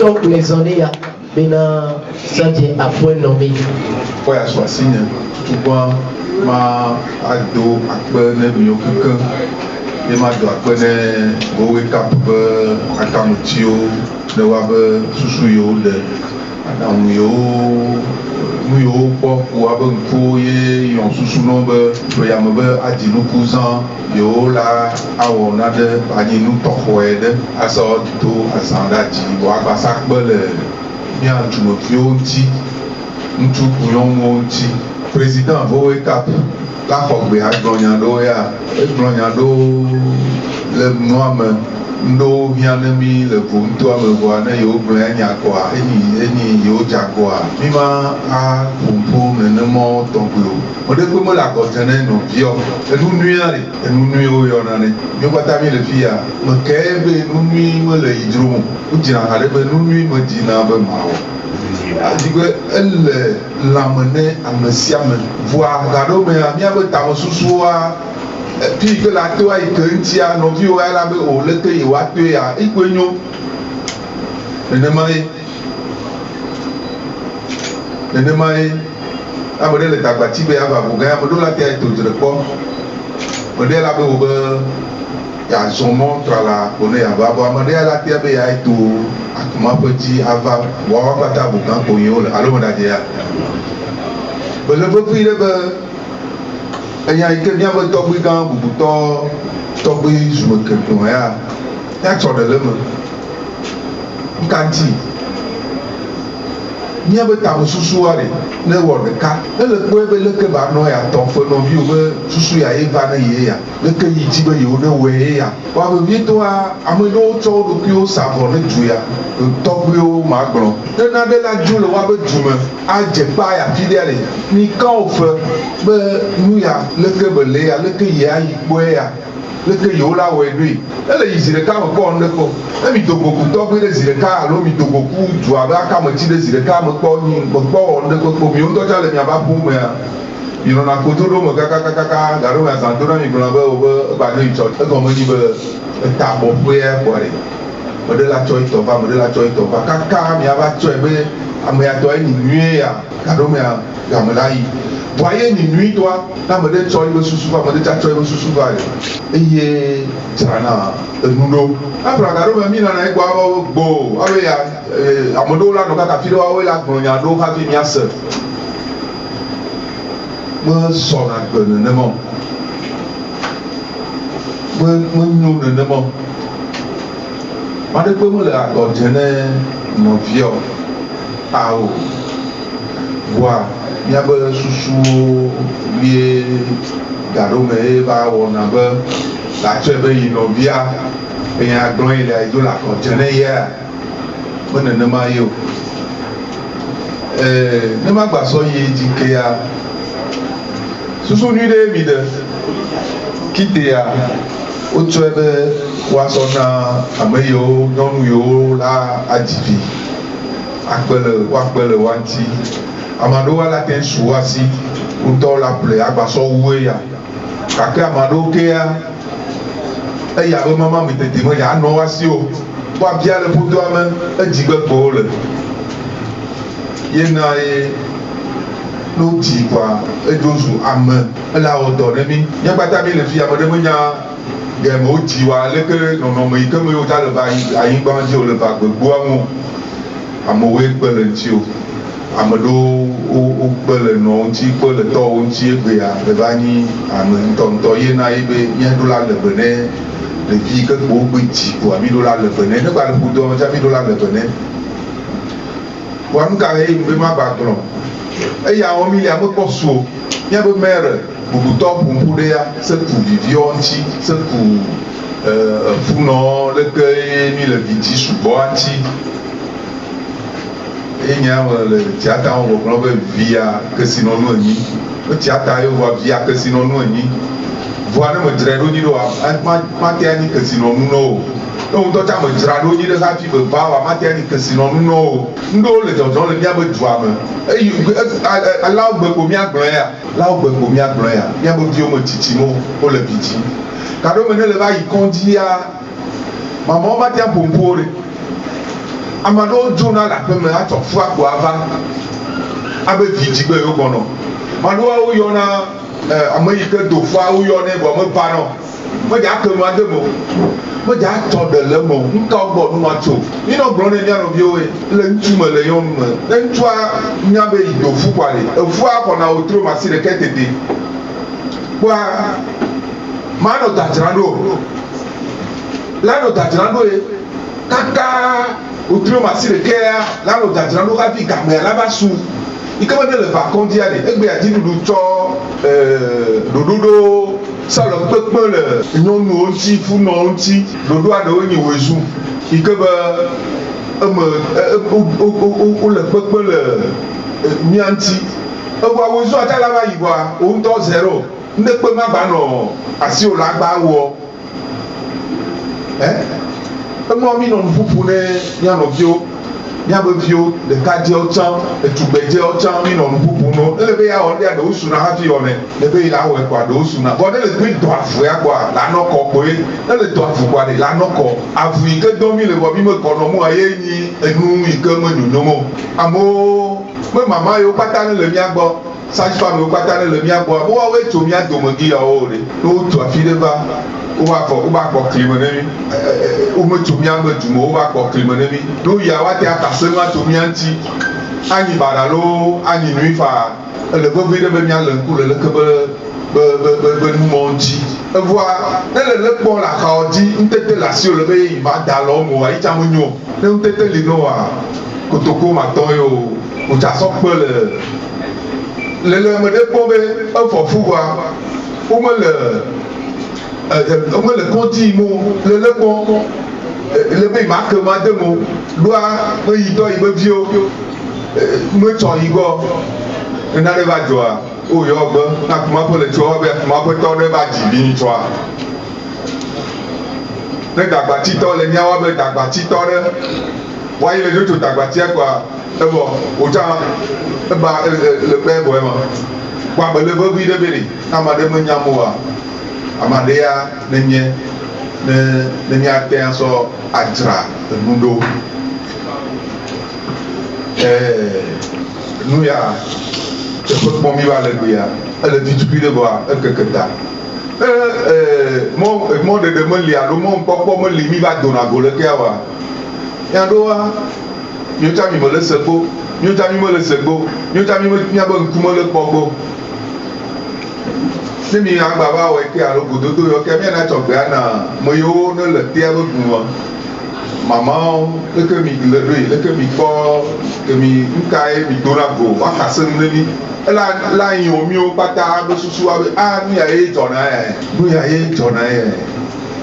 donc les onia bena saje apoi nomi foi a sua signe tout bon ma ado akpe ne mi okukan ne ma do akpe ne go wake up be akamutio ne wa be susu yo de adam yo mu yo po wa be nko ye yon susu no be to ya me be adinu kuzan yo la awo na de ani nu to hoede aso to asanda ji wa ba sakbe le mi antumo fio nti ntu kuyon mo nti président vo wake up la xɔgbe agblɔnya ɖo ya egblɔnya ɖo le nua me ŋɖo hiã ne mi le ʋu ŋutɔa me vɔa ne yewo gblɔ ya nyakɔa enyi yewo dzakɔa mi ma aƒoƒo nenema tɔgbe o o ɖe kpe mele agɔte ne nɔviɔ enu nuia le enu nuiwo yɔna ne mi katã mi le fi ya me ke be enu nui mele yi dzrom o wodzina ha ɖe be enu nui me dzina be mawɔ adigbe ele lãme ne ame sia ame voa gaɖo mea miabe tame susuwoa fi ke la toa yi ke ŋutia nɔviwo ya la be o leke yewoa toe ya ikpe nyo nenema ye ame ɖe le tagbati be ava ʋu gã ame ɖewo la tea to dzre kpɔ ame ɖe la be wo be yazɔ mɔ trala ko ne yava bɔ ame ɖe la tea be ya to akuma ƒe dzi ava wɔa kpata ʋu gã ko yewo le alo me ɖadze ya bele vevi ɖe be enya yi ke miabe tɔgbi gã bubutɔ tɔgbi zumeketɔ ya miatsɔ ɖe le me nkanti miabe tame susua le ne wɔ ɖeka ele kpɔe be leke ba nɔ ya tɔ ƒe nɔviwo be susu ya ye va ne ye ya leke yi dzi be yewo ne wɔe ye ya wa be vietɔa ame ɖewo tsɔ wo ɖokuiwo sa vɔ ne du ya tɔgbiwo ma gblɔ ne nane la dzo le woabe du me adze kpa ya fi ɖea le ni kawo fe be nu ya leke be le ya leke ye ayi kpɔe ya leke yewo la wɔe ɖoe ele yi zi ɖeka me kpɔ ŋɖe kpɔ ne mi dogoku tɔgbi ɖe zi ɖeka alo mi dogoku du abe akameti ɖe zi ɖeka me kpɔ wɔ ŋɖe kpɔ mi ŋutɔ tsa le miaba ƒo mea mi nɔna koto ɖo me kakakaka gaɖo me azã do na mi gblɔ be wo be eba ne yi tsɔ egɔme nyi be eta bɔƒea kɔ ɖe me ɖe la tsɔ etɔ va me ɖe la tsɔ etɔ va kaka miava tsɔe be ame ya tɔ enyi nyuie ya gaɖo mea game la yi voyez ni nuit toi na me de tsoy be susu ba me de tsoy be susu ba eye trana nuno abra garo me mi na na egwa gbo awe ya amodo la no ka fi do awe la gbo nya do ha fi mi ase me so na gbo ne mo me nyu ne mo ma de gbo mo le ago jene no vio ao wa miabe susu lie garome va wona be la tsebe yinovia enya glon ile ido la kontene ya bone ne ma yo ne ma gba so ye dike ya susu ni de mi de kite ya o tsebe wa so na ameyo nonu yo la adivi akpele wanti amado wala ten suwasi uto la ple agbaso wuwe ya kake amado ke ya eya be mama mi tete mo ya no wasi o wa bia le puto ame ejigbe gbo le ye na ye no ti kwa ejozu ame ela odo ne mi ye gbata mi le fi amade mo nya ge mo ti wa leke no mo ike mo yo ta le ba ayin gba ji o le ba gbogbo amu amowe gbele nti o ameɖewo wokpe le nɔwo ŋuti kpe le tɔwo ŋuti egbea eva nyi ame ŋutɔŋutɔ yena ye be míaɖo la le be ne ɖevi yi ke gbo gbe dzi koa míɖo la le be ne ne gba le ƒodo me tsa míɖo la le be ne voa nu ka ɣe be ma gba gblɔ eya wɔn mi lia mekpɔ su o míabe mɛre bubutɔ ƒoƒu ɖe ya seku viviwo ŋuti seku funɔ leke mi le vidzi sugbɔ ŋuti enya le tiata wo gblɔ be via kesinɔnu enyi o tiata yo va via kesinɔnu enyi voa ne me dzra ɖo nyi ɖo ma te ani kesinɔnu no o ne ŋutɔ tsa me dzra ɖo nyi ɖe hafi be va wa ma te ani kesinɔnu no o ŋɖewo le dzɔdzɔm le míabe dua me eyi alawo gbe ko míagblɔ ya lawo gbe ko míagblɔ ya míabe viwo me tsitsimo wo le vidzi kaɖo me ne le va yi kɔndzi ya mamawo ma te ƒoƒo ɖe ame aɖewo dzona le aƒe me atsɔ fu akpo ava abe vidzigbe yo gbɔnɔ ame aɖewo yɔna ame yi ke do fua woyɔnɛ vɔ meva nɔ medza ke nu ade me o medza atɔ ɖe le me o nuka gbɔ nu ma tso minɔ gblɔ ne mia nɔviwo le ŋutsu me le nyɔnu me ne ŋutsua nya be yi do fu kɔa le efua xɔna wotro masi ɖeke tete kpoa ma nɔ dadzra ɖo la nɔ dadzra ɖo ye kaka wotro masi ɖekea la nɔ dadzra ɖo hafi gamea la va su yi ke be ne le va kɔndzia de egbea dziɖuɖu tsɔ ɖoɖoɖo sɔlɔ kpekpe le nyɔnuwo ŋuti funɔwo ŋuti ɖoɖoa ɖewo nye wozu yi ke be eme wole kpekpe le mia ŋuti evɔa wozua ta la va yi vɔa wo ŋutɔ zero ŋdekpe ma gba nɔ asiwo la gba wɔ emɔ mi nɔ nuƒoƒo ne mia nɔviwo míabe viwo ɖekadzɛwo tsã etugbedzɛwo tsã mi nɔ nuƒoƒo no ele be ya wɔ ɖia ɖewo suna hafi wɔnɛ ne be yi la wɔe kɔa ɖewo suna vɔ ne le gbe dɔ avu ya kɔa la nɔ kɔ koe ne le dɔ avu kɔa de la nɔ kɔ avu yi ke dɔm mi le vɔ mi me kɔnɔ mu eye nyi enu yi ke me nyonyo mo amewo me mama yiwo kpata ne le mia gbɔ sage-femme yiwo kpata ne le mia gbɔ woawoe tso mia dome gi yawo de ne wotu afi ɖe va woba kpɔ klime ne mi wometso míame dume woba kpɔ klime ne mi no ya woate akase ma tso mía ŋuti anyi baɖa lo anyi nui fa ele veve ɖe be míale ŋku le leke be numɔ ŋuti evɔa ne le le kpɔ le axawo dzi ŋutete le asiwo le be yi ma da le wo me wa yi tsa menyo ne ŋutete li no wa kotoko ma tɔ ye o wotsa sɔ kpe le ame ɖe kpɔ be efɔ fu wa womele kɔndzi mo le kpɔ le be ma ke ma de mo ɖoa me yi dɔ yi be viwo metsɔ yi gbɔ nena ɖe va dzɔa o yɔ gbe na kuma ƒe le tso be kuma ƒe tɔ ɖe va dzi bi tsɔa ne dagbatitɔ le nyawa be dagbatitɔ ɖe woayi le dzotso dagbatia kɔa evɔ wotsa eba le kpe bɔ ema kɔa be le vevi ɖe be li ame aɖe menya mo wa ame aɖe ya ne nye ne míate sɔ adzra enu ɖo nu ya teƒe kpɔm mi va le gbea ele vitukui ɖe bɔa ekeke ta mɔ ɖeɖe meli alo mɔ kpɔkpɔ meli mi va dona go le kea wa ya ɖoa miota mi me le segbo miota mi me le segbo miota mi miabe ŋkume le kpɔgbɔ ne mi agba va wɔ ke alo gododo yɔ ke miana tsɔgbea na me yiwo ne le tea be ŋu mamawo leke mi le ɖoe leke mi kpɔ ke mi nukae mi dona go waka se nu ne mi la yiwo miwo kpata be susu wa be nu ya ye dzɔna yɛ nu ya ye dzɔna yɛ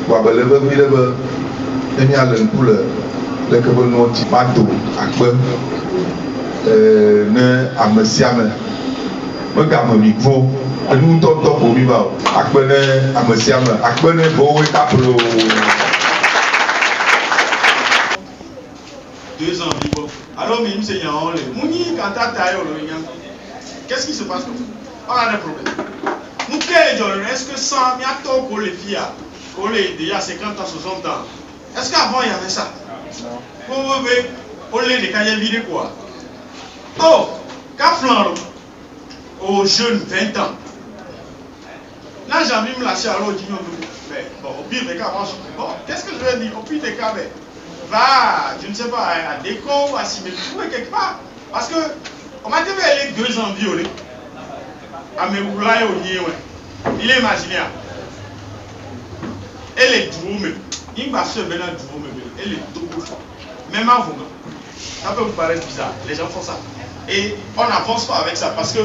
wa be le be mi le be ne mia le ŋku le leke be nuwo ti ma do akpe ne ame sia ame megame mi vo enu ŋutɔtɔ ko mi va o akpe ne ame sia ame akpe ne bowoe kaplo. 2 ans vivant. Alors, mais c'est Yann, Mouni, quand tu as taillé, qu'est-ce qui se passe? On a des problèmes. Nous, est-ce que sans bientôt pour les filles, pour les déjà 50 ans, 60 ans, est-ce qu'avant il y avait ça? Pour on les décaillés vidés quoi? Oh, qu'à flanc aux jeunes 20 ans. Là, j'ai envie de me lâcher à l'autre, mais bon, au pire des cas, moi, bon, qu'est-ce que je vais dire? Au pire des cas, mais va, je ne sais pas, à Déco, à Simétrou, quelque part. Parce que, on m'a dit les 2 ans violés. À mes boulets au lieu, il est imaginaire. Et les drômes, il va se mettre dans drôme, et les doubles. Même avant, ça peut vous paraître bizarre, les gens font ça. Et on n'avance pas avec ça, parce que,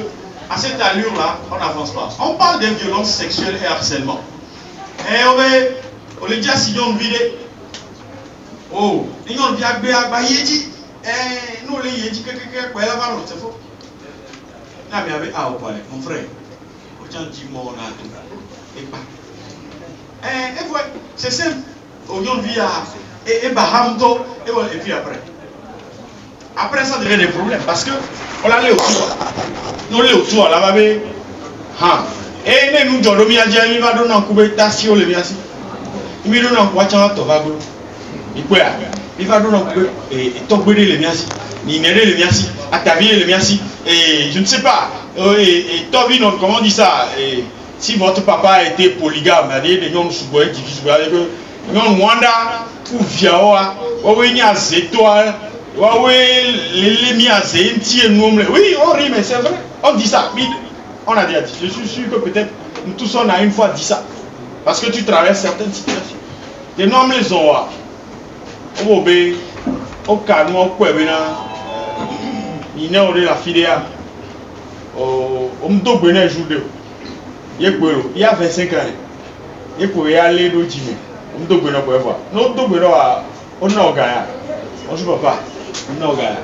à cette allure-là, on n'avance pas. On parle des violences sexuelles et harcèlement. Et on les dit à Sillon vidé. Oh, ils ont bien yédi. Nous les yédi quoi la parole, c'est faux. Là, mais avec mon frère, autant dit mon ado, et pas. Et voilà, c'est simple. On vit à et Bahamdo, et puis après. Après ça devient des problèmes parce que on allait autour. Nous allons autour, là, et nous, Jolomi a dit, il va donner un coup de tassion, le biasi. Il va donner un coup de tobago. Il va donner un peu et tomber les miasi, niner les miasi, attaquer les miasi, et je ne sais pas, et Tovino, comment on dit ça, et si votre papa a été polygame, il y a des gens qui sont difficiles, il y a des Wanda, ou Viaoa, ou il y a Zetoa, ou les miasi, oui, on rit, mais c'est vrai, on dit ça, on a déjà dit, je suis sûr que peut-être nous tous on a une fois dit ça, parce que tu traverses certaines situations. Les noms les ont. Au calme, au Québéna, il n'y a pas de la fidéa. On me donne un jour de. Il y a 25 ans. Il peut y aller au dîner. On me donne un peu voir. Nous donne on n'a gagné. On ne joue pas. On n'a gagné.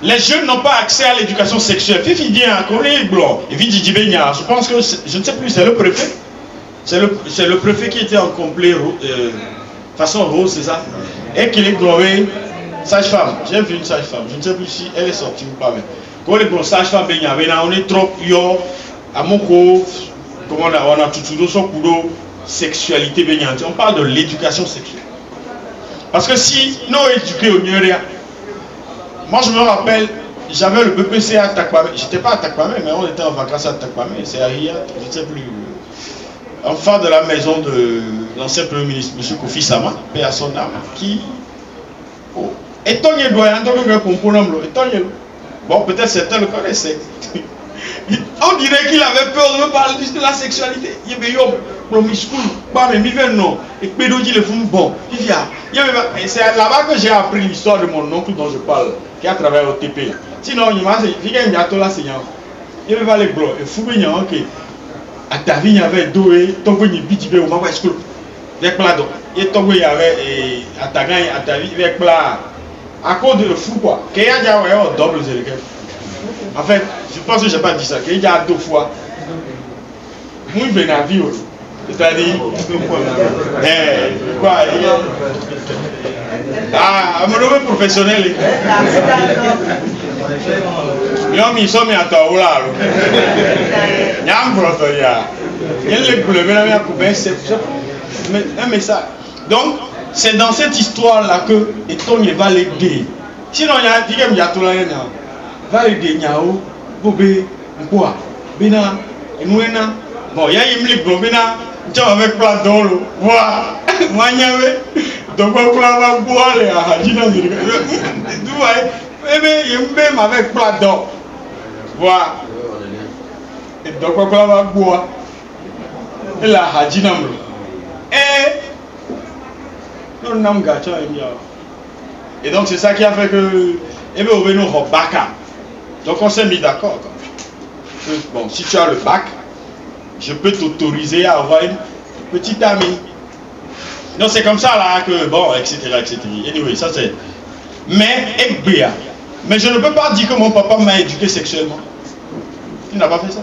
Les jeunes n'ont pas accès à l'éducation sexuelle. Fifi dit un collègue blanc. Et Vidi dit je pense que, je ne sais plus, c'est le préfet. C'est le préfet qui était en complet façon rose, c'est ça. Et qu'il est glorieux, sage-femme. J'ai vu une sage-femme. Je ne sais plus si elle est sortie ou pas. Mais quand les bons sage-femme, on est trop, à mon coup, comment on a tout son coup d'eau, sexualité baignante. On parle de l'éducation sexuelle. Parce que si nous éduqués au mieux, moi je me rappelle, j'avais le BPC à Takpamé, j'étais pas à Takpamé, mais on était en vacances à Takpamé, c'est à Ria, je ne sais plus. Enfant de la maison de l'ancien Premier ministre, M. Kofi Sama, paix à son âme, qui est un doyen, bon, peut-être certains le connaissaient. On dirait qu'il avait peur de me parler de la sexualité. Il y avait c'est là-bas que j'ai appris l'histoire de mon oncle dont je parle, qui a travaillé au TP. Sinon, il m'a dit, il y a un gâteau là, c'est il y avait les blancs, et fou, il y a un qui à ta vie, il y avait deux et ton il y avait un school. Il y avait à ta gagne, à ta vie, avec plat. À cause de fou, quoi. Qu'il y a déjà un double zéro. En fait, je pense que je n'ai pas dit ça, qu'il y a 2 fois. Moi, je viens à vivre. C'est-à-dire, quoi, mon domaine professionnel. Ils sont mis à ta oula. Il y a un prototype. Il y a un message. Donc, c'est dans cette histoire-là que Etonye va l'aider. Sinon, il y a dit que va l'aider, Nyao, Bobé, quoi, Bina, Enouena. Bon, il y a une ligue, Bina, tu vas avec plein d'or, voilà, moi, il y avait, donc, on va boire les Hadjina, tu vois, il y a même avec plein d'or, voilà. Et donc, on va boire, et la Hadjina, et donc c'est ça qui a fait que donc on s'est mis d'accord. Bon, si tu as le bac, je peux t'autoriser à avoir une petite amie. Donc c'est comme ça là que bon, etc. Anyway, ça c'est. Mais je ne peux pas dire que mon papa m'a éduqué sexuellement. Il n'a pas fait ça.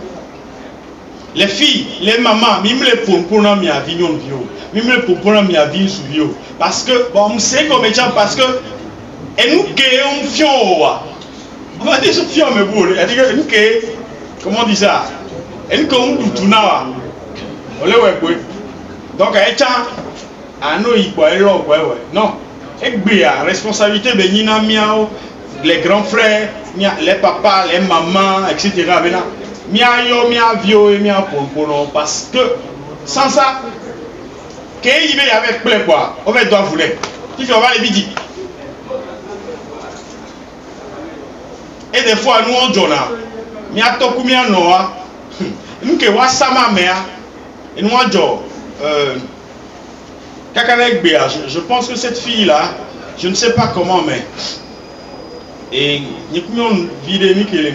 Les filles, les mamans, même les pomponnes mi avignon bio, même les pomponnes mi avignon sous bio, parce que bon, on sait comme ça parce que et nous créons fion, on va dire ce fion mais bon, elle dit que nous comment on dit ça, et nous comme tout tourna, on le ouais quoi, donc elle tient à nous y quoi, non, et responsabilité benina miao, les grands frères, les papas, les mamans, etc. Miayo, mia vio et mia pompono parce que sans ça, qu'il y avait avec plein quoi, on va devoir vouloir. Tu vas voir les bidis. Et des fois, nous on donne, mia toku mia noa, nous que wa sama mea, et nous on donne. Je pense que cette fille là, je ne sais pas comment, mais et nous avons vidé qui est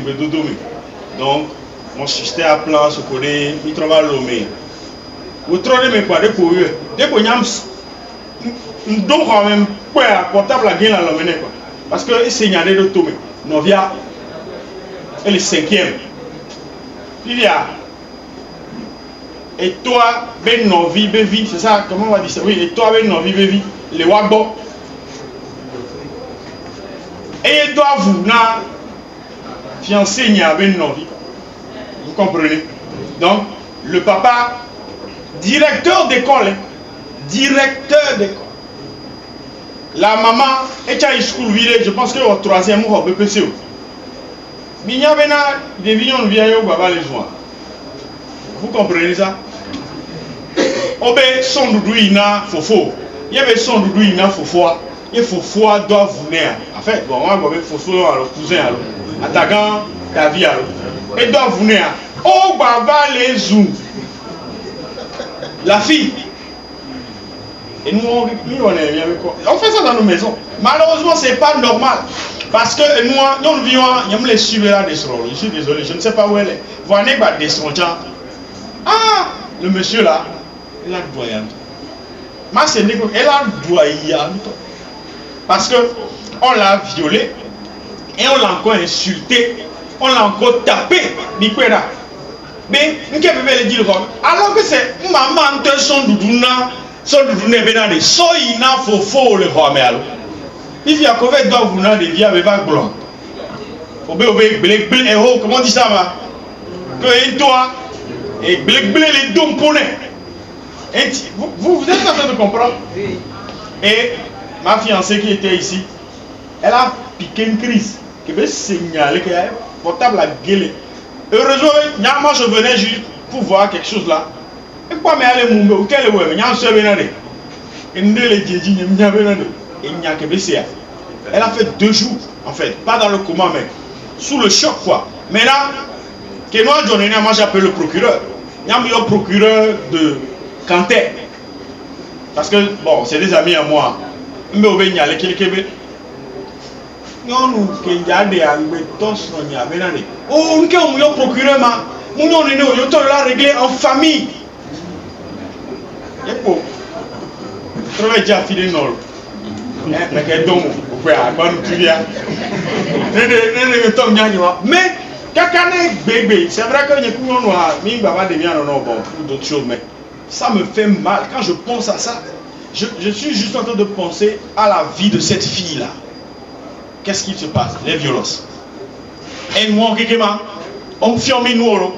donc mon système à plan se connaît, il travaille l'homme. Vous trouvez mes quoi de pour eux. Dès que nous donc quand même quoi portable à gain l'homme quoi. Parce que il signalé de tomber. Novia et le 5e. Il y a et toi ben novi bevi, c'est ça comment on va dire ça? Oui, et toi ben novi bevi, les wabo. Et toi vous na fiancé n'y a ben novi. Vous comprenez? Donc, le papa, directeur d'école, la maman est à school village, je pense que au 3e ou au BPCO. Mais il y avait des millions de vieilles au baba les joints. Vous comprenez ça? Obé son doudou ina fofo. Il y avait son doudou ina fofo. Et fofo doit venir. En fait, bon, moi, je vais fofo à le cousin, attaquant ta vie alors. Et doit venir. Oh, baba les zoom. La fille. Et nous, on fait ça dans nos maisons. Malheureusement, ce n'est pas normal. Parce que nous vivons, nous les suivons là des sols. Je suis désolé, je ne sais pas où elle est. Vous voyez, des sols. Ah, le monsieur là, il a doyant. Ma c'est elle a doyant. Parce que on l'a violé et on l'a encore insulté. On l'a encore tapé, Nikwera. Mais, nous pouvons dire alors que c'est maman de son doudouna venant de soïna fofo le roi mais alors. Il y a qu'on doit vous n'en dévier avec vague blanc. Obé, comment on dit ça va? Que toi, et blé les dons poney. Vous êtes en train de comprendre? Et ma fiancée qui était ici, elle a piqué une crise. Qui veut signaler qu'elle est portable à gueuler. Heureusement, moi je venais juste pour voir quelque chose là. Et quoi, mais elle est moumbe, ou quelle est où? Il y a un seul vénade. Et nous les djédji, il y a un vénade. Et il n'y a que BCA. Elle a fait 2 jours, en fait, pas dans le coma, mais sous le choc quoi. Mais là, que moi j'appelle le procureur. Il y a un procureur de Cantet. Parce que, bon, c'est des amis à moi. Mais au Bénia, les Kélébé. Nous, qui y a des angbetos, on y a vénade. Oh, nous avons un procureur, nous avons réglé en famille. Et pour trouver déjà filé nord. Mais qu'elle donne, vous pouvez avoir une tuile. Mais, bébé, c'est vrai que les courants noirs, mais baba devient un bon pour d'autres choses, mais ça me fait mal. Quand je pense à ça, je suis juste en train de penser à la vie de cette fille-là. Qu'est-ce qui se passe? Les violences. Et moi, on ferme nous.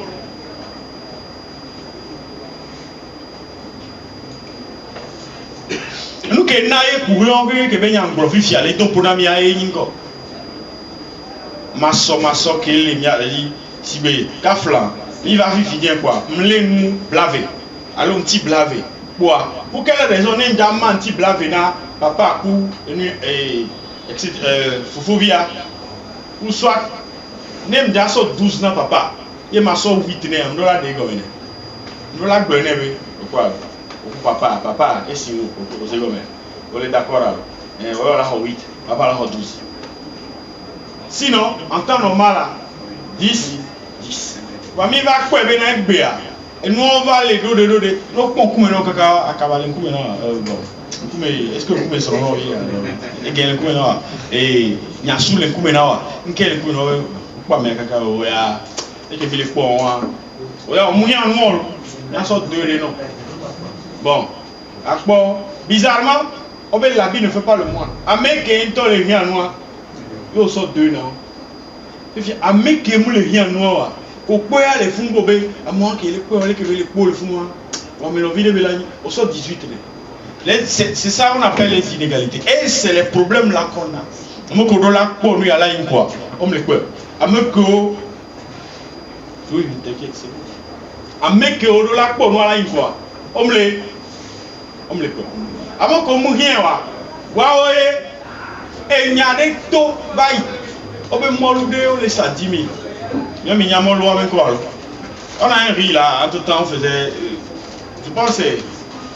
Nous qui sommes courant, que ben yang profite aller to pour namia e ningo. Maso que les mia si be kafla, il va finir quoi? M'le nous blaver. Allons petit blaver. Pour quelle raison n'est jamais petit blaver na papa ou fofovia ou soit nem daso 12 na papa. Et ma soeur 8 né, on doit la dégommer. On doit la gagner quoi? Papa, qu'est-ce que vous avez? On est d'accord alors. On va 8, papa la 12. Sinon, en temps normal, 10. Wami va quoi ben avec Béa. Et nous on va les dos. Nous on coupe maintenant caca à cavaler coupe maintenant. Bon. Est-ce que vous pouvez se rendre et gagner coupe maintenant et il y a sous les coupe maintenant. Quel coupe maintenant pas mais caca ouais. Et que les points ouais on mouille en noir. Il y a sorte de non. Bon. Bizarrement, la vie ne fait pas le moine. Avec un les viens noirs, il sort deux non. Avec un les viens noirs, au point les fonds bobés, à moins qu'il les poils le fond. On met l'envie de Bélanie, on sort 18. C'est ça qu'on appelle les inégalités. Et c'est les problèmes là qu'on a. On me connaît là pour nous à la une quoi. On me les quoi. Oui, t'inquiète, c'est bon. Avec on là pour nous à la une fois. On me les quoi. Avant qu'on mouille wa et il y a des taux bail on peut mourir les 10 000 il y a mon loi quoi on a un riz là en tout temps on faisait je pense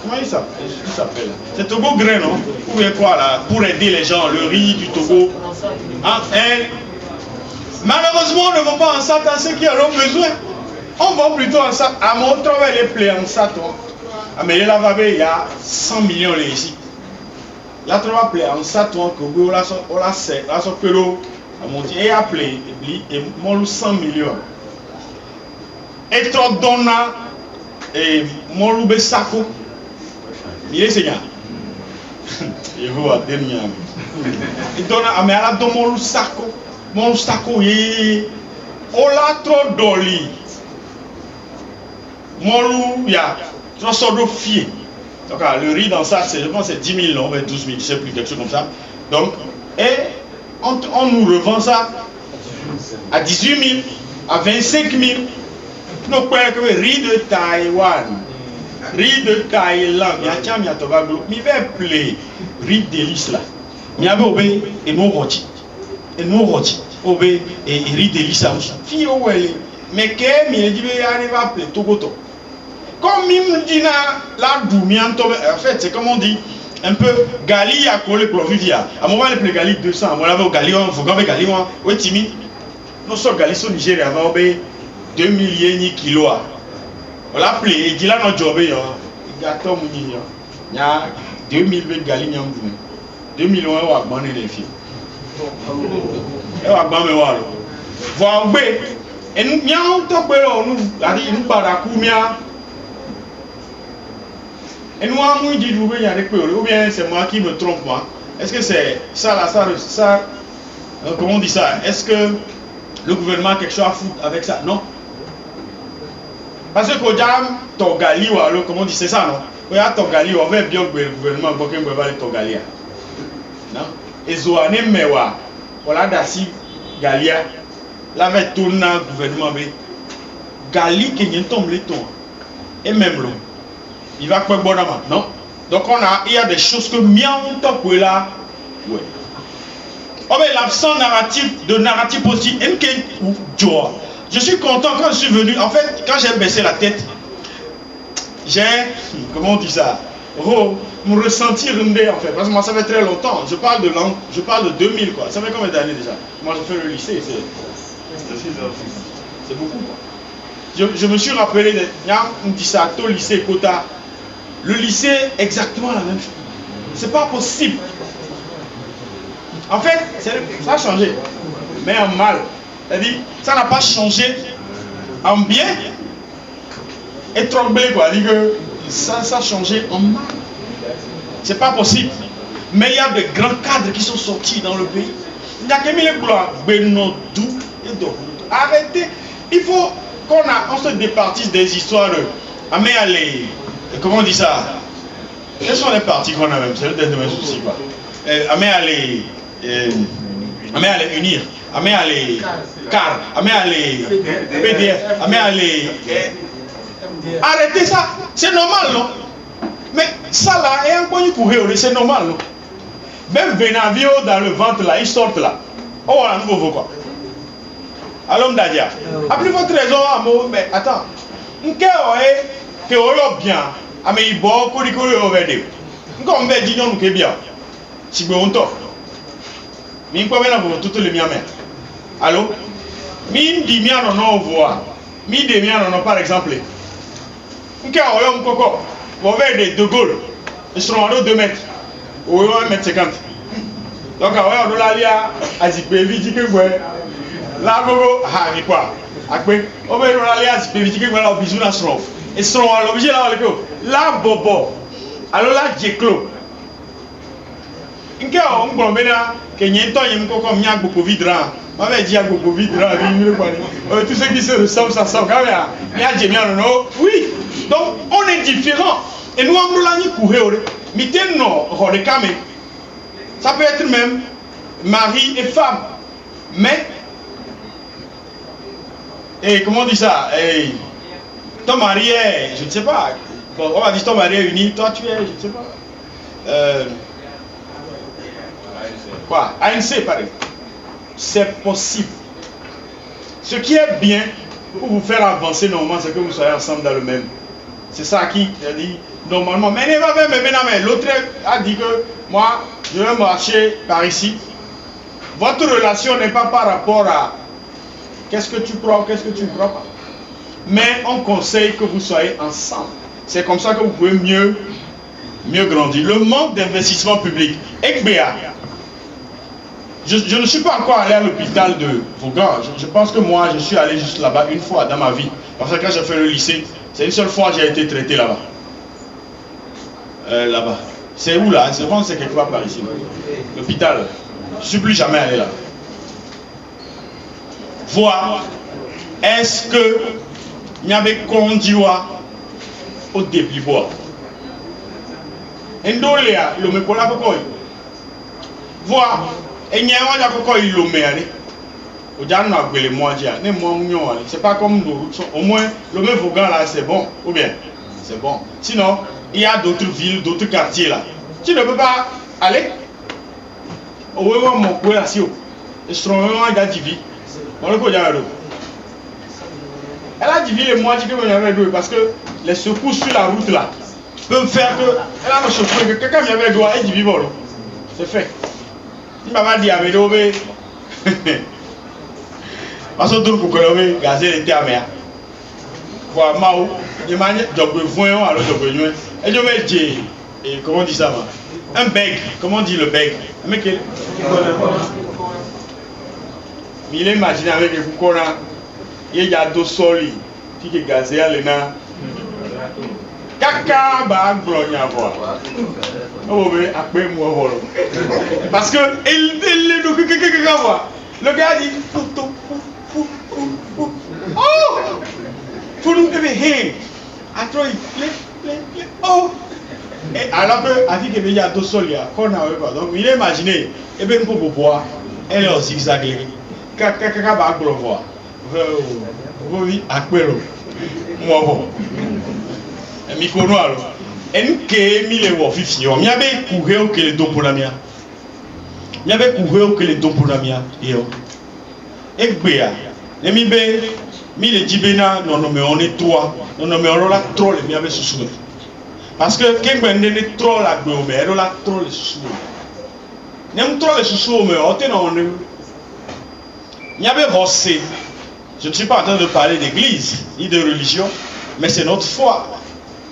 comment il s'appelle c'est Togo grain non ou bien quoi là pour aider les gens le riz du Togo malheureusement on ne va pas en SAT à ceux qui en ont besoin on va plutôt en SAT à mon travail les plaies en SAT mais là il y a 100 millions ici. Là tu vas appeler en ça toi que on la c'est là so que l'eau à mon Dieu et appeler et mon 100 millions. Et toi donna et mon loube sako. Il est seigneur. Il voit dernier. Et donna mais là don mon sako et on la trop doli. Mon lou ya tu sors de fier. Donc le riz dans ça, je pense c'est 10 000, non, 12 000, je ne sais plus, quelque chose comme ça. Donc, et on nous revend ça à 18 000, à 25 000. Donc, riz de Taïwan, riz de Thaïlande, il y a Tcham, il y a Tobago, il va appeler riz délice là. Il y a obé et mon rôti. Et mon rôti, obé et riz délice là. Fille, où elle est. Mais qu'est-ce qu'il dit, il va appeler Togoto. Comme il dit là, en fait, c'est comme on dit, un peu Gali a collé pour Vivia. À un moment, il y a Gali 200, à un moment, Gali, il faut qu'on ait Gali, oui, timide. Nous sommes Gali au Nigeria, on a 2 millions de kilos. On l'a appelé, il dit là, notre job, il y a 2 000 Gali, 2 millions de abonnés les filles. Et on va abonner, voilà. Et nous, nous et nous avons dit ou bien c'est moi qui me trompe moi. Est-ce que c'est ça là, ça comment on dit ça? Est-ce que le gouvernement a quelque chose à foutre avec ça? Non. Parce que quand ton gali ou alors comment on dit c'est ça non? Quand il y a ton gali on veut bien le gouvernement pour qu'il me va ton gali. Non. Et zoane mewa voilà dasi galia la va tourner le gouvernement gali qui vient tomber ton et même l'eau. Il va quoi bon non. Donc il y a des choses que miam top là. Ouais. Oh mais l'absence narratif positif. Je suis content quand je suis venu. En fait, quand j'ai baissé la tête, j'ai comment on dit ça? Me ressentir en fait. Parce que moi ça fait très longtemps. Je parle de 2000 quoi. Ça fait combien d'années déjà? Moi je fais le lycée, c'est beaucoup quoi. Je me suis rappelé de on dit ça au lycée Kota. Le lycée, exactement la même chose. C'est pas possible. En fait, ça a changé. Mais en mal. C'est-à-dire, ça n'a pas changé en bien. Et tromblé, quoi. Ça a changé en mal. C'est pas possible. Mais il y a de grands cadres qui sont sortis dans le pays. Il y a que les gloires. Benodou et d'autres. Arrêtez. Il faut qu'on se départisse des histoires. Mais allez. Comment on dit ça? Quels sont les partis qu'on a même? C'est le dernier souci, quoi. Amé à les unir, amé à les CAR, amé à les PDF, amé à les... Arrêtez ça, c'est normal, non? Mais ça là, est un peu courir, c'est normal, non? Même Venavio dans le ventre là, ils sortent là. Oh, voilà, nous voulons quoi? Alors, Dadia, après votre raison, mais attends, que on bien, mais il boit, qu'on dit qu'on est au VD. Comme on dit, nous, bien. Si vous avez mais il faut que toutes les miens. Allô? Mais dit bien non voix. Mais dit bien non par exemple. Nous avons un coco. Vous avez de Gaulle. Ils seront à 2 mètres. Ou 1 mètre 50. Donc, on va aller à Zipévi, dit que vous là, gogo, ah, mais quoi? Après, on va aller à Zipévi, que vous avez bisous dans ce rôle. Ils seront à l'objet là, là, bobo. Alors là, j'ai clos. Nke on gbon bena ke nyento yim koko mia gboko vidra ma ve dia gboko vidra vi quoi tout ce qui se ressemble ça sort quand même mia jemia non oui donc on est différent et nous on la ni courir miten no rodekame ça peut être même mari et femme mais et comment on dit ça et ton mari est je ne sais pas bon on va dire ton mari est uni toi tu es je ne sais pas quoi? ANC par exemple. C'est possible. Ce qui est bien pour vous faire avancer normalement, c'est que vous soyez ensemble dans le même. C'est ça qui dit normalement. Mais il va même l'autre a dit que moi, je vais marcher par ici. Votre relation n'est pas par rapport à qu'est-ce que tu crois ou qu'est-ce que tu ne crois pas. Mais on conseille que vous soyez ensemble. C'est comme ça que vous pouvez mieux grandir. Le manque d'investissement public. XBA. Je ne suis pas encore allé à l'hôpital de Vaughan. Je pense que moi, je suis allé juste là-bas une fois dans ma vie. Parce que quand j'ai fait le lycée, c'est une seule fois que j'ai été traité là-bas. Là-bas. C'est où là? Je pense que c'est quelque part par ici. L'hôpital. Je ne suis plus jamais allé là. Voir, est-ce que il y avait Kondiwa au début? Endoléa, le mekola kokoi. Voir. Et il y a un peu de l'homme. C'est pas comme nous. Au moins, le même Vaughan là, c'est bon. Ou bien, c'est bon. Sinon, il y a d'autres villes, d'autres quartiers là. Tu ne peux pas aller. Au moins, mon coin là, si. Et je trouve vraiment qu'il y a des villes. On le connaît. Elle a dit les mois que vous avez doué parce que les secousses sur la route là peuvent faire que. Elle a un secours que quelqu'un vient avec doigt et dit vivre. C'est fait. Il m'a dit à mes deux, parce que tout le monde gazé les termes. Voilà, Mao, je m'a dit, alors et je vais dire, comment on dit ça, un beg, comment on dit le beg? Il est imaginé avec les Fukona, il y a deux sols qui est gazé à l'ENA. Kaka ba gloria voir. Oh mais après moi voilà. Parce que il est donc kaka voir. Le gars dit oh pour nous devait hein. Attends oh et alors que avec que il y a deux sols là qu'on a pas donc il est imaginé et ben pour boire elle est aussi zigzaguée. Kaka ba gloria voir. Oui après moi bon. Mikono alors NK mille wo fifi o mi abe courir au que les dons pour la mia mi abe courir au que les dons pour la mia yo ekbea ne mi be mi le dibena non mais on est trois non mais on la troll mi abe susu parce que kengbe ne troll la gbe o me ero la troll susu ne m troll susu o me o te na on mi abe hossé. Je ne suis pas en train de parler d'église ni de religion mais c'est notre foi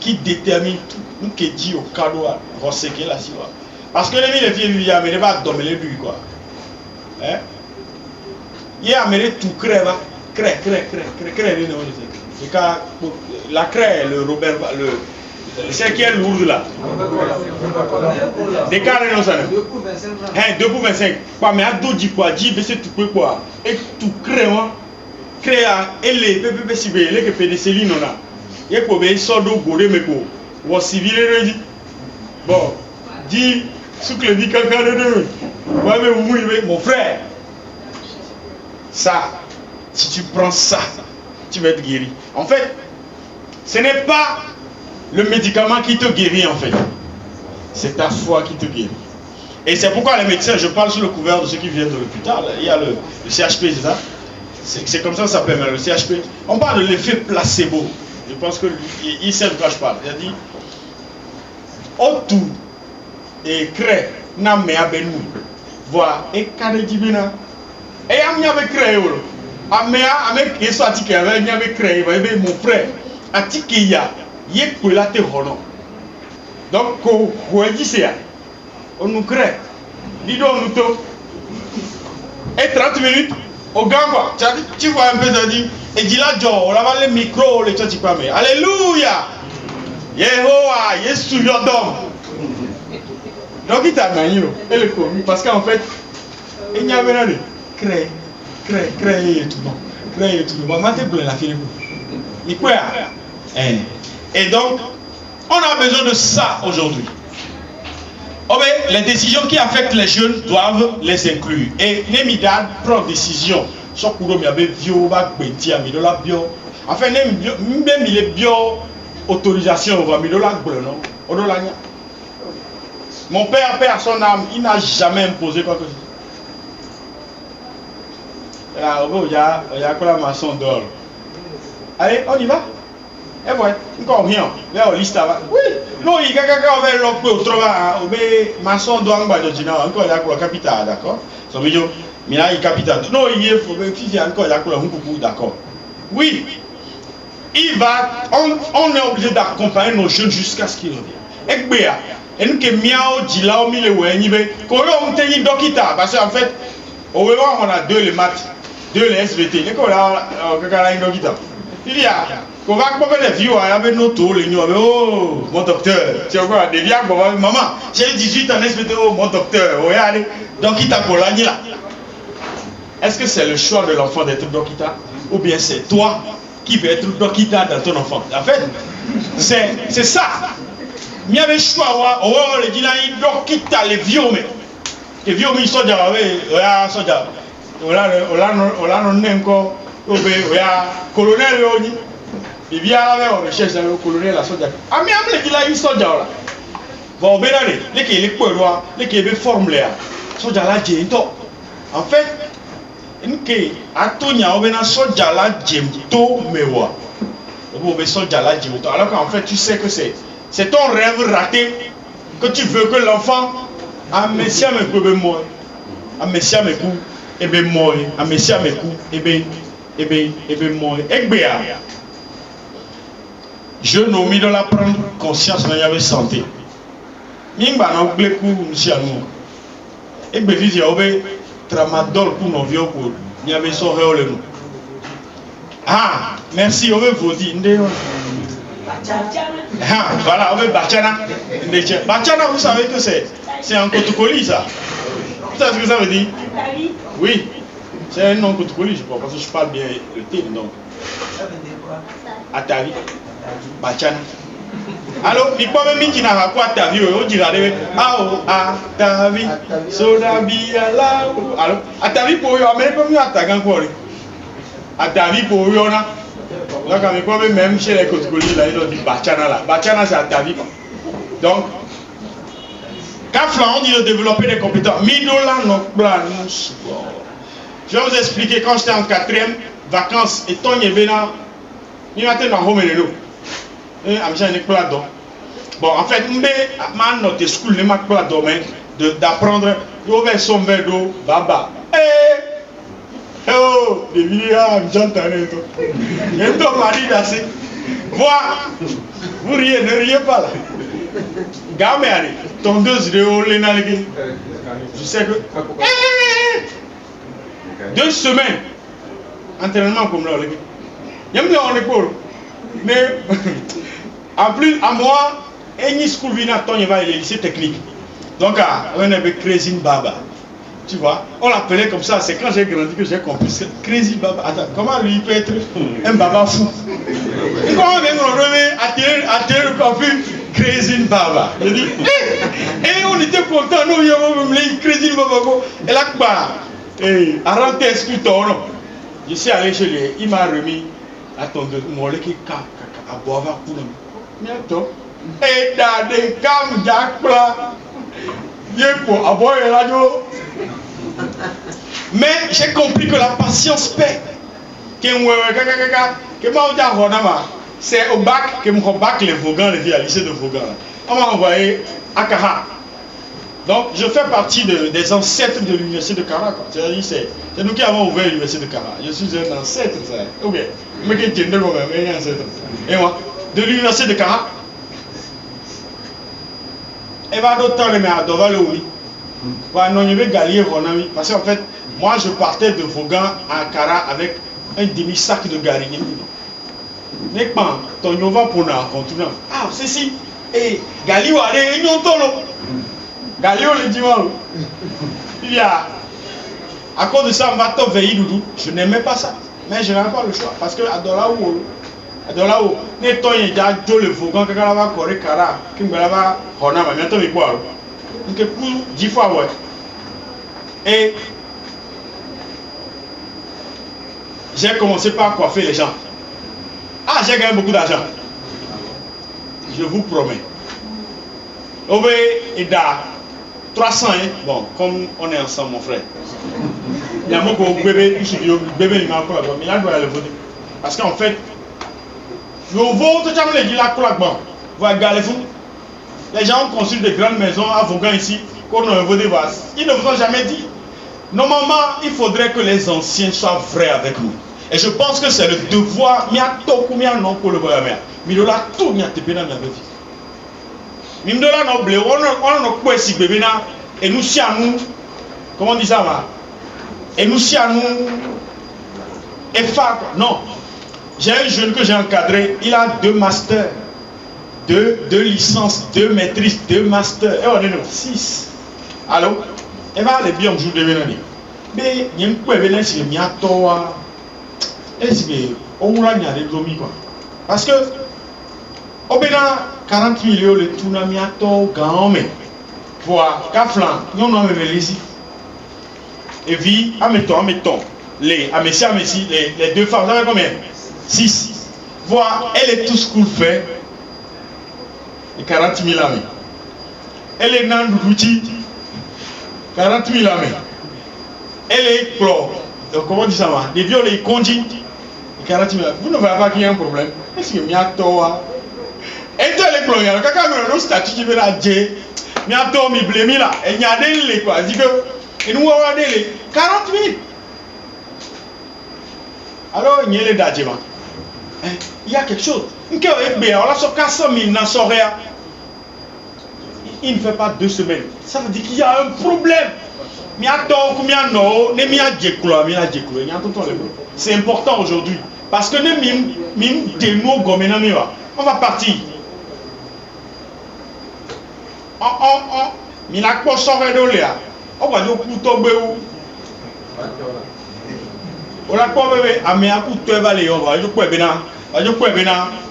qui détermine tout. Nous qui dit au cadeau à resséquer la siwa. Parce que les filles lui a amené pas dominer lui quoi. Hein? Il a amené tout crève, crève. La crève, le Robert, c'est qui est lourd là. Des carrés non ça. 2 pour 25. Quoi mais à dos dit quoi, dit c'est tout peu quoi. Et tout crève, crève et les bébés si les que pédicilline on a. Il faut bien sortir de gouré mais quoi. Ou civil ready. Bon, dis, sous que le dit quelqu'un de deux. Ouais, mais oui, mon frère. Ça, si tu prends ça, tu vas être guéri. En fait, ce n'est pas le médicament qui te guérit en fait. C'est ta foi qui te guérit. Et c'est pourquoi les médecins, je parle sous le couvert de ceux qui viennent de l'hôpital. Il y a le CHP, c'est ça? C'est comme ça que ça s'appelle, le CHP. On parle de l'effet placebo. Je pense qu'il sait de quoi je parle. Il a dit, autour et crée, n'a mais à benou. Voilà, et Kanedibina. Et à m'y avait créé. À m'y avait sorti avec m'y avait créé. Mon frère, à Tikia, il est pour la terre. Donc, quoi dit c'est on nous crée. Dis-donc, nous tous. Et 30 minutes, au gang, quoi. Tu vois un peu, ça dit. Et dis là, on a le micro, les gens, tu peux mais. Alléluia. Yehoah, Yesu Yodom. Donc, il t'a gagné. Et le commis. Parce qu'en fait, il n'y avait rien de créer et tout. Créer et tout. Maman, t'es plein la fille. Il quoi? Et donc, on a besoin de ça aujourd'hui. Oh ben, les décisions qui affectent les jeunes doivent les inclure. Et Nemidad prend décision. Son courant il y avait bio, bio. Enfin, même il est bio autorisation, on va mettre la non. Mon père, père son âme, il n'a jamais imposé quoi que ce soit. Là, il y a quoi la maçon d'or. Allez, on y va. Et voilà, encore rien. Là, on liste avant. Oui, non, il y a quelqu'un qui va l'autre au travail. Mais maçon d'or, encore il y a la capitale, d'accord? Ça veut dire, mais là, il capitale. Non, il y a encore la coucou, d'accord? Oui, il va, on est obligé d'accompagner nos jeunes jusqu'à ce qu'ils reviennent. Et nous, miao, djilao, mille ouais, n'y va. Quand on tient une dokita, parce qu'en fait, au revoir, on a 2 les maths, 2 les SVT. Et quand on a une dokita, il y a. Quand on va comprendre les vieux, il y avait nos tours, les nuits, oh, mon docteur, tu vois, des vieux, maman, j'ai 18 ans, SVT, oh, mon docteur, regardez, dokita pour l'année là. Est-ce que c'est le choix de l'enfant d'être dokita? Ou bien c'est toi qui veux être dokita dans ton enfant? En fait, c'est ça. Il y avait choix, oh, les gens, ils dokita, les vieux, mais les vieux, ils sont déjà, ils sont déjà, on a encore, colonel, il vient avec on recherche le colonel, la soldat. Ah, mais les gens, ils sont déjà là. Bon, ben, les qui sont là, les qui sont formés là, sont déjà là, en fait, nke atonya obena soja la jemto mewa obe soja la jemto alors qu'en fait tu sais que c'est ton rêve raté que tu veux que l'enfant a messia me peut moi a messia me coup et ben moi a messia me coup et ben moi egbea je nomi de la prendre conscience na yabe santé mimba na gleku nsianu egbe vivia obe tramadol pour nos vieux pour il y avait son réel. Ah, merci, on veut vous dire. Ah, voilà, on veut Bachana. Bachana, vous savez que c'est un cotocoli ça. Vous savez ce que ça veut dire? Oui, c'est un nom cotocoli, je crois, parce que je parle bien le thème donc. Atari, Bachana. Alors, il peut même dire à quoi Atavi, on dirait Atavi, Sodabi, alors, Atavi pour eux, mais comme il y a Atagan pour eux. Atavi pour eux, on a. Donc, on peut même chez les Côte-Colis, là, ils ont dit Bachana là. Bachana, c'est Atavi. Donc, quand on dit de développer des compétences, Midola, non, plan, je vais vous expliquer quand j'étais en 4e vacances, et Tony Bena, il m'a tenu en home et bon, en fait, notre school n'est pas d'apprendre son verre d'eau, baba. Oh, les milliards, j'entends. Il y a un mari d'assez. Voilà, vous riez, ne riez pas là. Gamme, tondeuse de haut, les nalgues. Je sais que. 2 semaines, entraînement comme là, il y a un épaule. Mais. En plus, à moi, any school vient à ton il va les lycées techniques. Donc, on avait Crazy Baba. Tu vois, on l'appelait comme ça. C'est quand j'ai grandi que j'ai compris. Crazy Baba. Attends, comment lui peut être un baba fou? Et comment même on remet attirer le confus Crazy crédit baba. Je dis, et on était contents, nous, les crédits baba. Et là, et à rentrer esprit tort. Je suis allé chez lui, il m'a remis, attendez, mon lait qui à boire pour nous. Mais attends, et dans des cams, Jack Pla, bien pour avoir la radio. Mais j'ai compris que la patience paie. C'est au bac que mon bac les Vaughan, les filles à lycée de Vaughan. On m'a envoyé à Cara. Donc je fais partie des ancêtres de l'université de Cara. C'est nous qui avons ouvert l'université de Cara. Je suis un ancêtre, ça. Ok. Mais qui est un ancêtre. Et moi, de l'université de Cara. Et va d'autant les mettre à Doval oui. Parce qu'en fait, moi je partais de Vaughan à Cara avec un demi-sac de gari. Mais quand on va pour nous continuer, ah, c'est si, et Galio a réunion tolo. Galio le dimanche. Il y a, à cause de ça, on va te veiller doudou. Je n'aimais pas ça, mais je n'avais pas le choix parce que à Dolao, n'est pas déjà Joe le Vaughan, quand on va courir Cara, qui me va, on a maintenant les bois. Donc, pour 10 fois, ouais. Et j'ai commencé par coiffer les gens. Ah, j'ai gagné beaucoup d'argent. Je vous promets. Ove et da 300, hein? Bon, comme on est ensemble, mon frère. Il y a beaucoup de bébés, bébé, il m'a encore là, mais là, il doit aller voter. Parce qu'en fait, le vote, tu as dit là, bon, vous regardez vous. Les gens ont construit des grandes maisons à Vaughan ici, qu'on a voté. Ils ne vous ont jamais dit. Normalement, il faudrait que les anciens soient vrais avec nous. Et je pense que c'est le devoir. Mais à tout combien non pour le voir. Mais là, tout n'y a pas de vie. Mais là, on a quoi si bébé là et nous si à nous. Comment on dit ça va? Et nous si à nous. Et faire non. J'ai un jeune que j'ai encadré. Il a 2 masters. 2 licences, 2 maîtrises, 2 masters. Et on est 6. Allô? Et bien, les biens, je vous devais dire. Mais il y a un peu de venir sur le miatoa. Est-ce qu'on a des domis quoi? Parce que, au Bénin, 40 millions de tourna miato, gamme. Pour Kaflan, nous n'avons pas ici. Et vie, admettons, les 2 femmes, vous avez combien? 6. Voir, elle est tout school fait. Et 40 000 amis. Elle est nan d'outil. 40 000 amis. Elle est pro. Comment dit ça va? Des viols et conduits. 40 000 amis. Vous ne voyez pas qu'il y a un problème. Est-ce que miato? Et toi les plongeurs, quand on a un statut qui veut la dire, miato mi blémi là. Et il y a des quoi. Dit que. Et nous on a des 40 000. Alors il y a les dadjements. Il y a quelque chose. Il ne fait pas 2 semaines. Ça veut dire qu'il y a un problème. C'est important aujourd'hui. Parce que on va partir.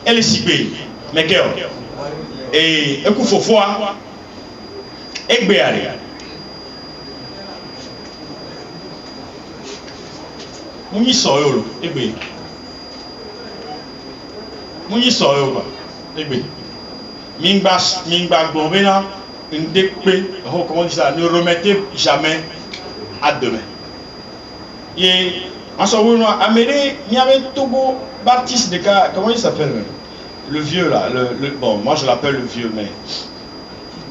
Elle est si belle, mais qu'elle et un coup faut voir et béaré. Mon y sort et bé. Mon y sort et bé. Mingba bombena une découpée. Comment on dit ça? Ne remettez jamais à demain. Et en ce moment, Amélie, il y avait Togo. Baptiste de cas, comment il s'appelle même? Le vieux là, bon, moi je l'appelle le vieux, mais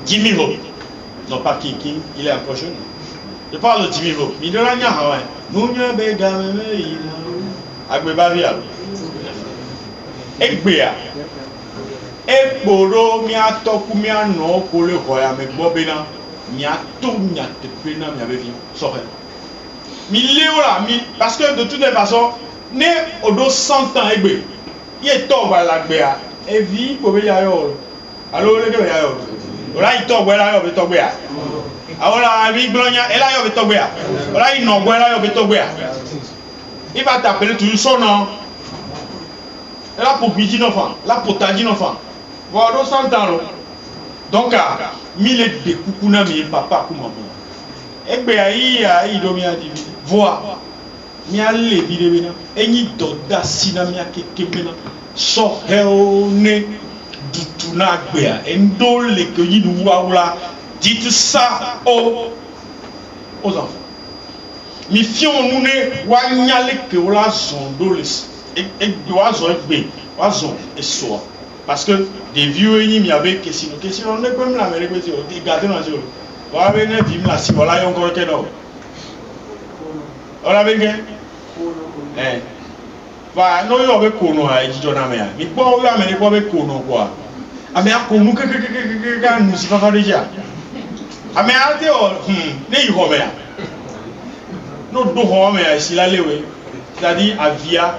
Jimmy Hope, non pas King, il est encore jeune. Je parle de Jimmy Hope. Il est là, nous n'y bega il Agbebavia. Egbea. Ekboro mia toku mia no kole koya me bobena mia to mia te pena mia bevi soré. Parce que de toutes les façons né au dos 100 ans egbe il est tort la gbea et vie pour y ayo alors le gars ayo ora il tort la yo beto gbea alors vie glonia et là yo beto gbea ora il no gbea yo beto gbea il va t'appeler toujours son nom et là pour bidi enfant là pour tadi enfant voilà 100 ans Donc, mille de kukuna mi papa kuma mo. Egbe ayi do mi adi voa. Mi alle bi de bina. Eni doda sina mi akeke bina. So heone dutuna gbea. Endo le que yi nu wawla. Dites ça aux enfants. Mi fion nous ne wa nyale que wala zondo les et wa zo egbe wa zo et so. Parce que des vieux il y avait question on est comme la mère que tu garder dans jour va venir vivre là si voilà encore que non on a bien va no yo be kono a ji jona me mi bo yo amene bo be kono kwa ame akonu ke nous si pas déjà ame ate o ne yi ho me a no do ho me a si la lewe c'est-à-dire avia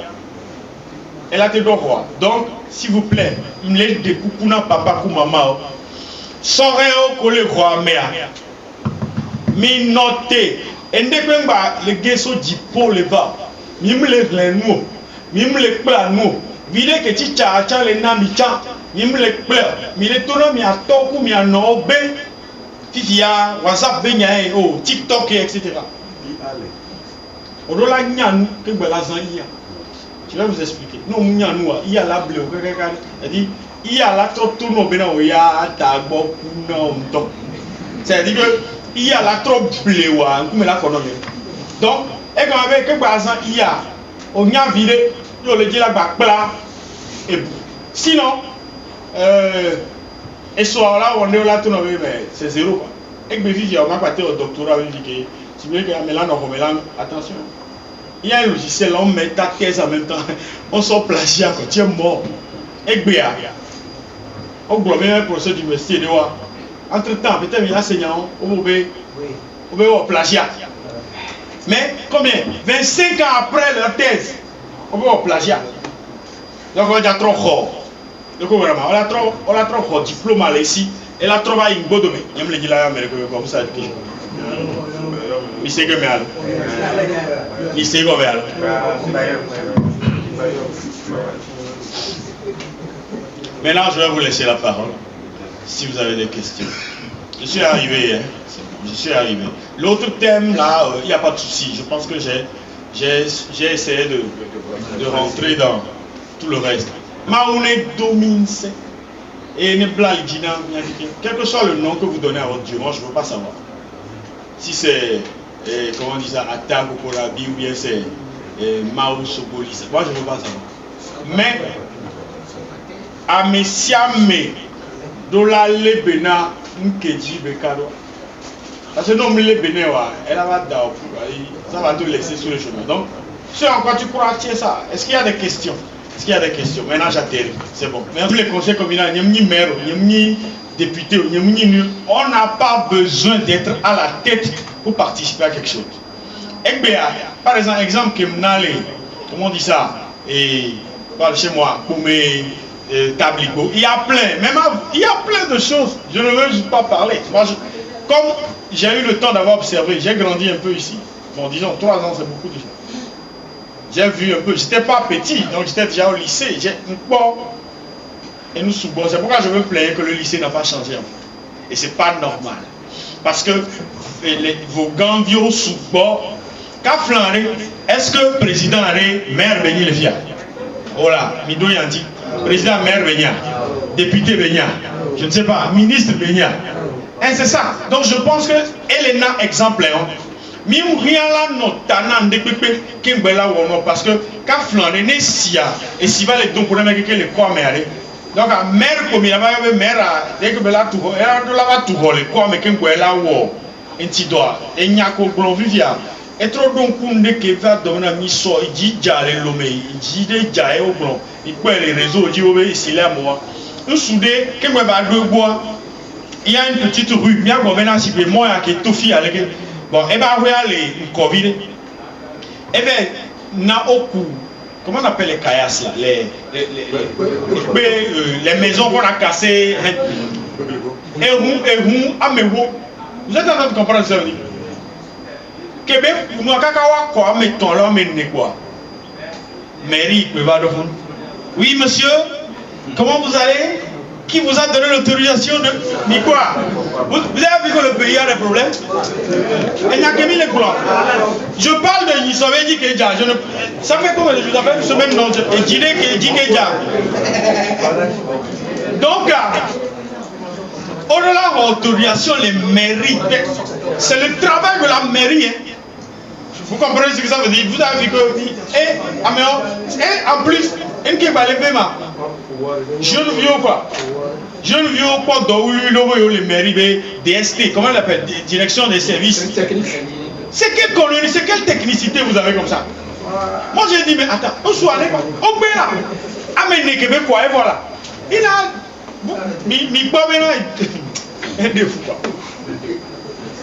elle a été roi. Donc, s'il vous plaît, il me laisse des coucous papa ou maman. Sans rien coller roi mère. Mais notez, et ne pas les guessos du pôle le bas. Mime les nous, mime les plats nous. Vide que tu as les namicha, mime les plats. Mais les tournois, mi a toku, mi a nobe, fifia, WhatsApp, benyae, oh, TikTok, etc. On doit la gagner que la zania. Je vais vous expliquer. Nous, il y a la bleue, c'est-à-dire, il y a la trop tourno, il y a ta boque, c'est-à-dire qu'il y a la trop bleue, comme la connomme. Donc, et quand avec que il y a, on y a vidé, on le dit la bac plat, et sinon, et soit là, on est là, tout mais c'est zéro. Et que mes filles, on va partir au doctorat, on dit que si vous voulez que la mélange, attention. Il y a un logiciel, on met ta thèse en même temps, on sort plagiat quand tu es mort. Et bien, on globait un professeur d'université de voir. Entre temps, peut-être il enseignant, on va au plagiat. Mais combien 25 ans après leur thèse, on va au plagiat. Donc on a trop fort. Donc vraiment, on a trop fort diplôme à ici. Elle a trouvé une bonne domaine. Je me dis là, comme ça. Monsieur Geméal. Monsieur Geméal. Maintenant, je vais vous laisser la parole. Si vous avez des questions. Je suis arrivé. Je suis arrivé. L'autre thème, là, il n'y a pas de souci. Je pense que j'ai essayé de rentrer dans tout le reste. Maouné domine. Et ne blaguina, quel que soit le nom que vous donnez à votre Dieu, moi je ne veux pas savoir. Si c'est, comment on dit ça, Attaque ou Korabi ou bien c'est Mao Sobolis, moi je ne veux pas savoir. Mais, à Messiame, Dola Lebena, Nkeji Bekado. Parce que non, le Bénin, elle va ça va te laisser sur le chemin. Donc, ce en quoi tu crois, tiens ça. Est-ce qu'il y a des questions? Est-ce qu'il y a des questions? Maintenant, j'atterris. C'est bon. Mais tous les conseils communaux, il n'y a ni maire, il n'y a ni député, il n'y a ni nul. On n'a pas besoin d'être à la tête pour participer à quelque chose. Et bien, par exemple, comment on dit ça? Et chez moi, comme Tablico. Il y a plein, même il y a plein de choses. Je ne veux juste pas parler. Moi, comme j'ai eu le temps d'avoir observé, j'ai grandi un peu ici. Bon, disons, 3 ans, c'est beaucoup de choses. J'ai vu un peu, j'étais pas petit, donc j'étais déjà au lycée. Bon, et nous sous-bon. C'est pourquoi je me plains que le lycée n'a pas changé. Et c'est pas normal. Parce que vos grands vieux sous-bon, est-ce que le président est maire Béni le Fia? Voilà, Mido Yanti. Président maire Bénia. Député Bénia. Je ne sais pas, ministre Bénia. Et c'est ça. Donc je pense que elle est un exemple. Mim rien là notana ndekpepe kembela wono parce que quand flaner ne sia et si va les donc pour mettre que le quoi mais donc à mère comme il avait mère dès que bela tout era do la va tout le quoi mais kembela wo enti doa et nyako glorifia et trop donc kunde que va donner mi so iji jale lomé iji de jae au blanc il peut les réseaux dit au ici là moi un soudé kembela ba do bois il y a une petite rue bien gouvernance si peu moi qui tout fi avec. Bon, et bien, vous allez le Covid. Et bien, na oku, comment on appelle les caillasses là? Les maisons qu'on a cassées. Et vous, vous êtes en train de comprendre ça? Québec, nous avons quoi, mettons là, mais quoi? Mairie, oui, monsieur, comment vous allez? qui vous a donné l'autorisation de... Mais quoi? Vous avez vu que le pays a des problèmes? Il n'y a que mis les couleurs. Je parle de Nisovedi Kedja. Ça fait combien de jours? Ça fait une semaine non. Et Kedja. Donc, au-delà de l'autorisation, les mairies, c'est le travail de la mairie. Hein. Vous comprenez ce que ça veut dire? Vous avez vu que... Et en plus, jeune vieux quoi? Jeune vieux quoi? Les mairies, DST, comment on l'appelle? Direction des services. C'est quelle connerie, c'est quelle technicité vous avez comme ça? Moi j'ai dit, mais attends, on soit allé, on peut là. Amenez Québécois et voilà. Il a... Mi pas maintenant, il est fou quoi.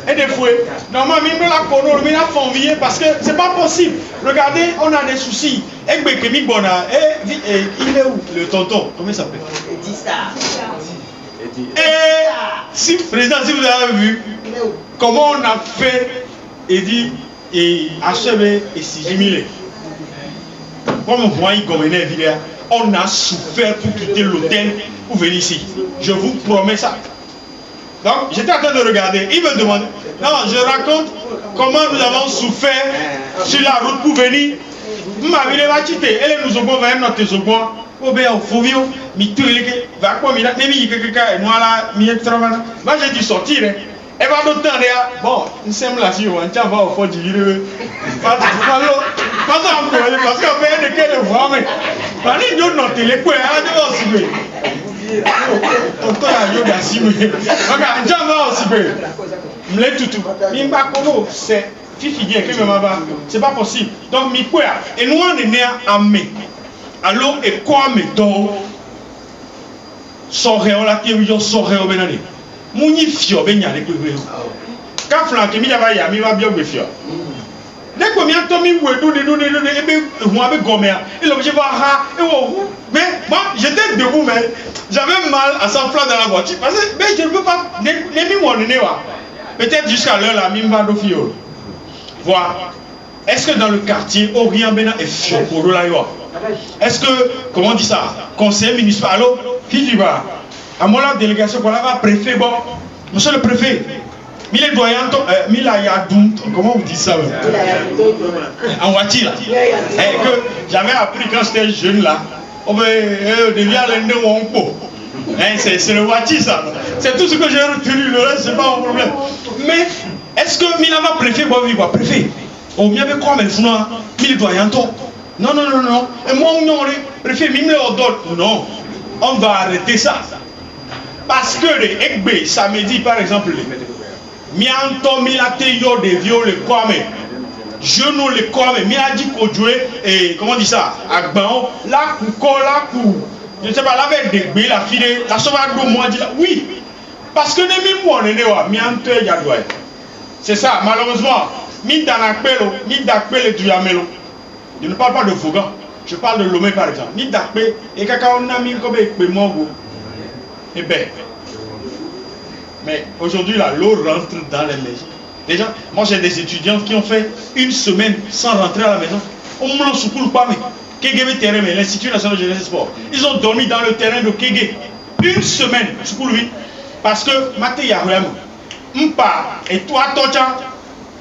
Et des fois, normalement, même la colonie, mais la famille, parce que c'est pas possible. Regardez, on a des soucis. Et il est où le tonton? Comment il s'appelle? Et si, président, si vous avez vu comment on a fait, et dit, et achevé et sigimilé. Comme on voit, on a souffert pour quitter l'hôtel pour venir ici. Je vous promets ça. Donc, j'étais en train de regarder. Il me demande, non, je raconte comment nous avons souffert sur la route pour venir. Ma ville va quitter. Elle nous a dit, notre seconde. Moi j'ai dû sortir. Elle va nous tendre. Bon, nous sommes là, si on va au fond du ville. Parce qu'on fait de quelle voix, mais. Nous notre télé, quoi, tonton ya yoda si me oka njamba aussi peu mle tutu mimba kono c'est fifi bien que mama c'est pas possible donc mi quoi et nous on est né à mai alors et quoi me do soré on la que yo soré o benani muni fio benya le kwebe ka flanke mi jaba ya mi va bien be fio dès que mi antomi wedu de ebe hu abe gomea il objet va ha et wo mais moi j'étais debout mais j'avais mal à s'enfler dans la voiture parce que mais je ne peux pas peut-être jusqu'à l'heure la mimba d'ofio. Voilà. Est-ce que dans le quartier Orient Bena est fier pour la loi? Est-ce que comment on dit ça? Conseiller municipal alors qui dit va à moi la délégation pour la préfet bon monsieur le préfet Mille doyens, comment vous dites ça? En voiture. Et que j'avais appris quand j'étais jeune là. C'est le voiture ça. C'est tout ce que j'ai retenu, le reste c'est pas un problème. Mais est-ce que Milava préfet quoi préfet? On m'y avait quoi mais mille doyens non. Et moi on aurait préfet mille non. On va arrêter ça. Parce que les Ekbe samedi par exemple Mianto milate yo de viol quoi mais je nous les quoi mais a dit qu'on jouait et comment on dit ça Agban la coup je ne sais pas la veille de la fille la sauvage de moi dit oui parce que les mimos on est né wa mianto ya doit c'est ça malheureusement mi dans la pelo mi d'akpel du yamelo je ne parle pas de Fougan je parle de Lomé par exemple mi d'akpel et kaka on a mis comme ekpe mogo et ben mais aujourd'hui, l'eau rentre dans les maisons. Déjà, moi j'ai des étudiants qui ont fait une semaine sans rentrer à la maison. On me soucoule pas, mais Kégé terrain, mais l'Institut national de jeunesse et sport. Ils ont dormi dans le terrain de Kégé. Une semaine, soucoule lui. Parce que Maté Yahuam, Mpa, et toi, Tocha,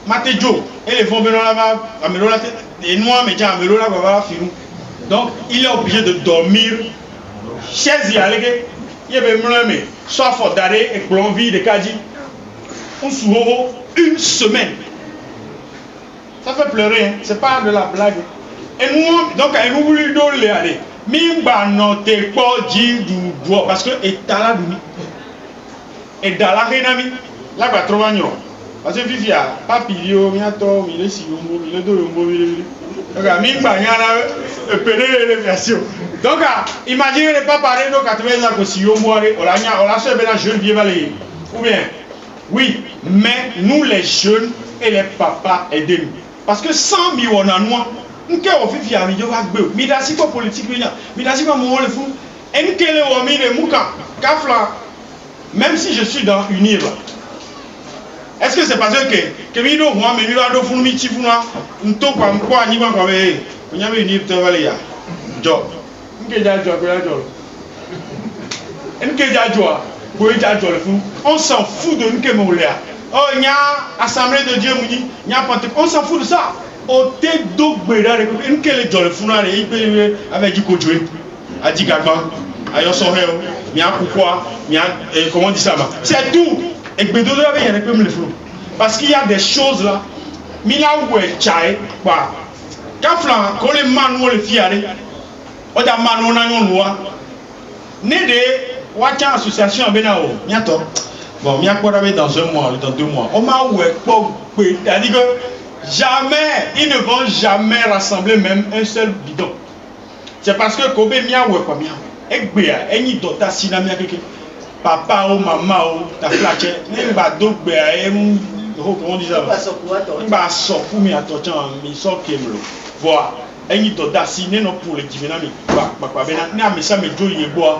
Maté Joe, et les vont venir là-bas, et moi, mais déjà, là-bas, donc, il est obligé de dormir. Chaise Yalégué. Il y avait soit fort d'arrêt et plombi de Kadi. On se voit une semaine. Ça fait pleurer, hein? C'est pas de la blague. Et nous, donc, nous voulons les aller. Mimba note pas dit du doigt parce que état dumi. Et dans la renami, là, va trouver un euro. Parce que Vivia, papilio, miato, mille si yombo, mille deux yombo, mille. Donc, Mimba, il y a la pédale de version. Donc, imaginez ne pas parler de 80 ans que si on mourait, on l'a fait un jeune vieux valet. Ou bien, oui, mais nous les jeunes et les papas aidez-nous. Parce que 100 000 on a nous, nous qui avons fait fier, nous avons fait mais c'est quoi politique, mais c'est quoi mon rôle fou. Et nous qui avons mis les moukas, même si je suis dans une île, est-ce que c'est parce que nous avons fait mais nous avons fait un petit peu, nous avons fait une île, job. On s'en fout de nous que nous. Oh, il y a Assemblée de Dieu, il y a Pentecôte. On s'en fout de ça. Au thé d'Ogbeda, une que les gens le font avec du Kodjoué, à Digagba, à Yosorel, il y a pourquoi, il y a comment on dit ça. C'est tout. Et Bédo de la veille, il y a des peu le flou. Parce qu'il y a des choses là. Mila oué tchaï, quoi. Quand les manous les fiarés, on a manous dans une loi. Nédé, ou à une association à Benao, bientôt. Bon, il y a quoi dans un mois, dans 2 mois. On m'a oué, c'est-à-dire que jamais, ils ne vont jamais rassembler même un seul bidon. C'est parce que Kobe mia oué quoi bien. Et béa, et ni dota sinamia keke. Papa ou maman ou ta flache, ni ba do béa et comment on dit ça? Bah sorti mais attention mais sort kemlo. Voilà. Eni to dasi ne no pour le divinami. Ba bena na me sa me joyi ebo.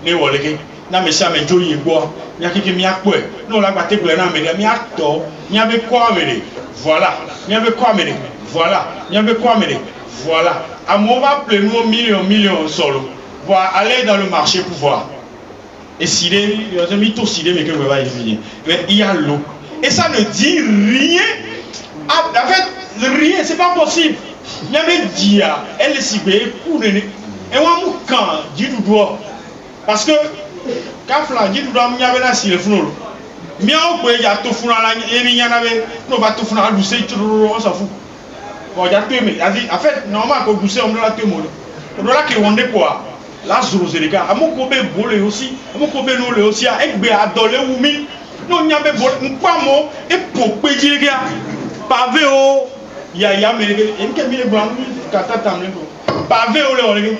Ne woleke. Na me sa me joyi ebo. Nya keke mi akwe. No la ba te gbe na me mi ato. Nya be kwa mele. Voilà. Nya be kwa mele. Voilà. Nya be kwa mele. Voilà. À mon va plein millions solo. Voilà, aller dans le marché pour voir. Et si les mis tout si mais que vous va y venir. Mais il y a l'eau. Et ça ne dit rien. En fait, rien, c'est pas possible. Il y avait dit, elle est si belle, pour donner. Et moi, quand, dit du doigt. Parce que, quand Flan dit du doigt, il y avait là, si le flou. Mais il y a tout fou, il y en avait, non, pas tout fou, on s'en fout. Bon, il y a tout, mais, en fait, normalement, quand vous savez, on doit tout le monde. On doit qu'il y ait quoi. Là, je les gars, à mon copain, bolé aussi, à mon copain, nous, aussi, avec Béa, adolé ou mi. Non, il y avait pas mot, et pour payer les gars, pavé au, il y a mais il y a mis les blancs, kata tamlé, pavé au les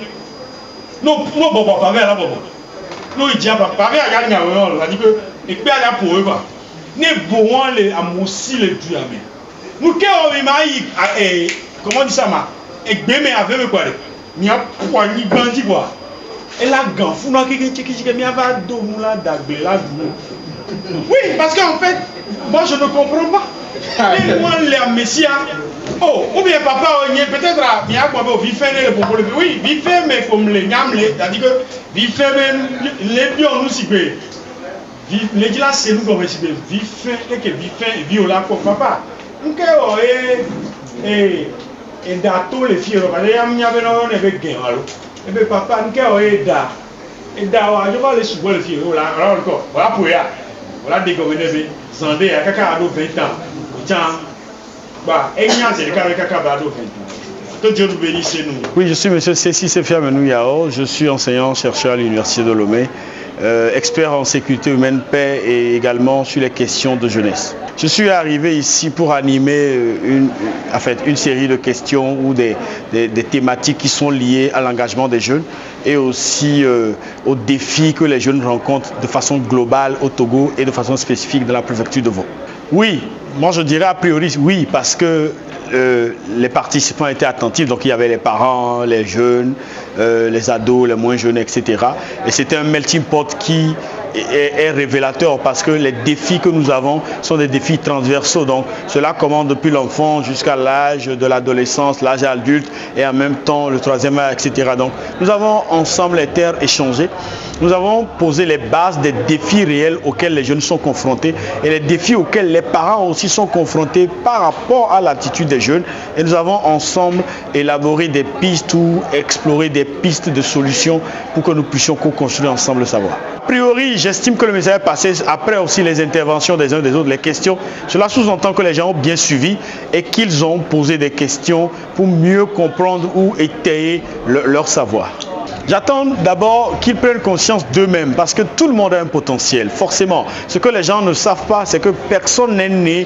non, bon, pavé là, bon. Non, il dit, pavé à gagner, on a dit que, et puis à la pour eux, n'est bon, les amoussi les dieux, mais. Nous, qu'est-ce qu'on a comment on dit ça, ma, et bémé avec me quoi, il y a quoi, il grandit quoi. Et la gant, fou, non, qui va domou la dagbé, la douleur. Oui, parce qu'en fait, moi je ne comprends pas. Et moi, les messieurs, oh, ou bien papa, peut-être, il y a quoi, il fait les popos, oui, il fait, mais comme les gammes, c'est-à-dire que, il fait même, les pions nous si peu. Les glaces, c'est nous comme si peu. Il fait, et que il fait, il vit là pour papa. Donc, et d'attendre les filles, il y avait un avec gain, alors. Et bien, papa, nous avons et je vais aller sur le fil. Voilà encore. Voilà pour ya. Voilà des gouverneurs. Zandé à Kaka à 20 ans. Tiens. Bah, et il y a des cas avec Kaka à 20 ans. Que Dieu nous bénisse, nous. Oui, je suis M. Cessi Sefia Menou Yao. Je suis enseignant-chercheur à l'Université de Lomé. Expert en sécurité humaine, paix et également sur les questions de jeunesse. Je suis arrivé ici pour animer une série de questions ou des thématiques qui sont liées à l'engagement des jeunes et aussi aux défis que les jeunes rencontrent de façon globale au Togo et de façon spécifique dans la préfecture de Vaud. Oui, moi je dirais a priori oui parce que les participants étaient attentifs, donc il y avait les parents, les jeunes, les ados, les moins jeunes, etc. Et c'était un melting pot qui est révélateur parce que les défis que nous avons sont des défis transversaux. Donc cela commence depuis l'enfant jusqu'à l'âge de l'adolescence, l'âge adulte et en même temps le 3e âge, etc. Donc nous avons ensemble les terres échangées. Nous avons posé les bases des défis réels auxquels les jeunes sont confrontés et les défis auxquels les parents aussi sont confrontés par rapport à l'attitude des jeunes. Et nous avons ensemble élaboré des pistes ou exploré des pistes de solutions pour que nous puissions co-construire ensemble le savoir. A priori, j'estime que le message est passé après aussi les interventions des uns des autres, les questions. Cela sous-entend que les gens ont bien suivi et qu'ils ont posé des questions pour mieux comprendre ou étayer leur savoir. J'attends d'abord qu'ils prennent conscience d'eux-mêmes parce que tout le monde a un potentiel, forcément. Ce que les gens ne savent pas, c'est que personne n'est né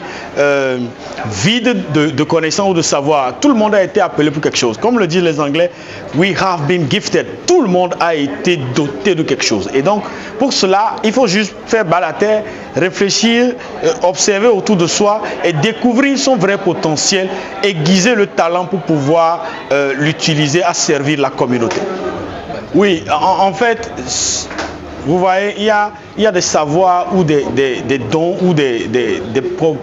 vide de connaissances ou de savoir. Tout le monde a été appelé pour quelque chose. Comme le disent les Anglais, we have been gifted. Tout le monde a été doté de quelque chose. Et donc, pour cela, il faut juste faire bas la terre, réfléchir, observer autour de soi et découvrir son vrai potentiel, aiguiser le talent pour pouvoir l'utiliser à servir la communauté. Oui, en fait, vous voyez, il y a des savoirs ou des dons ou des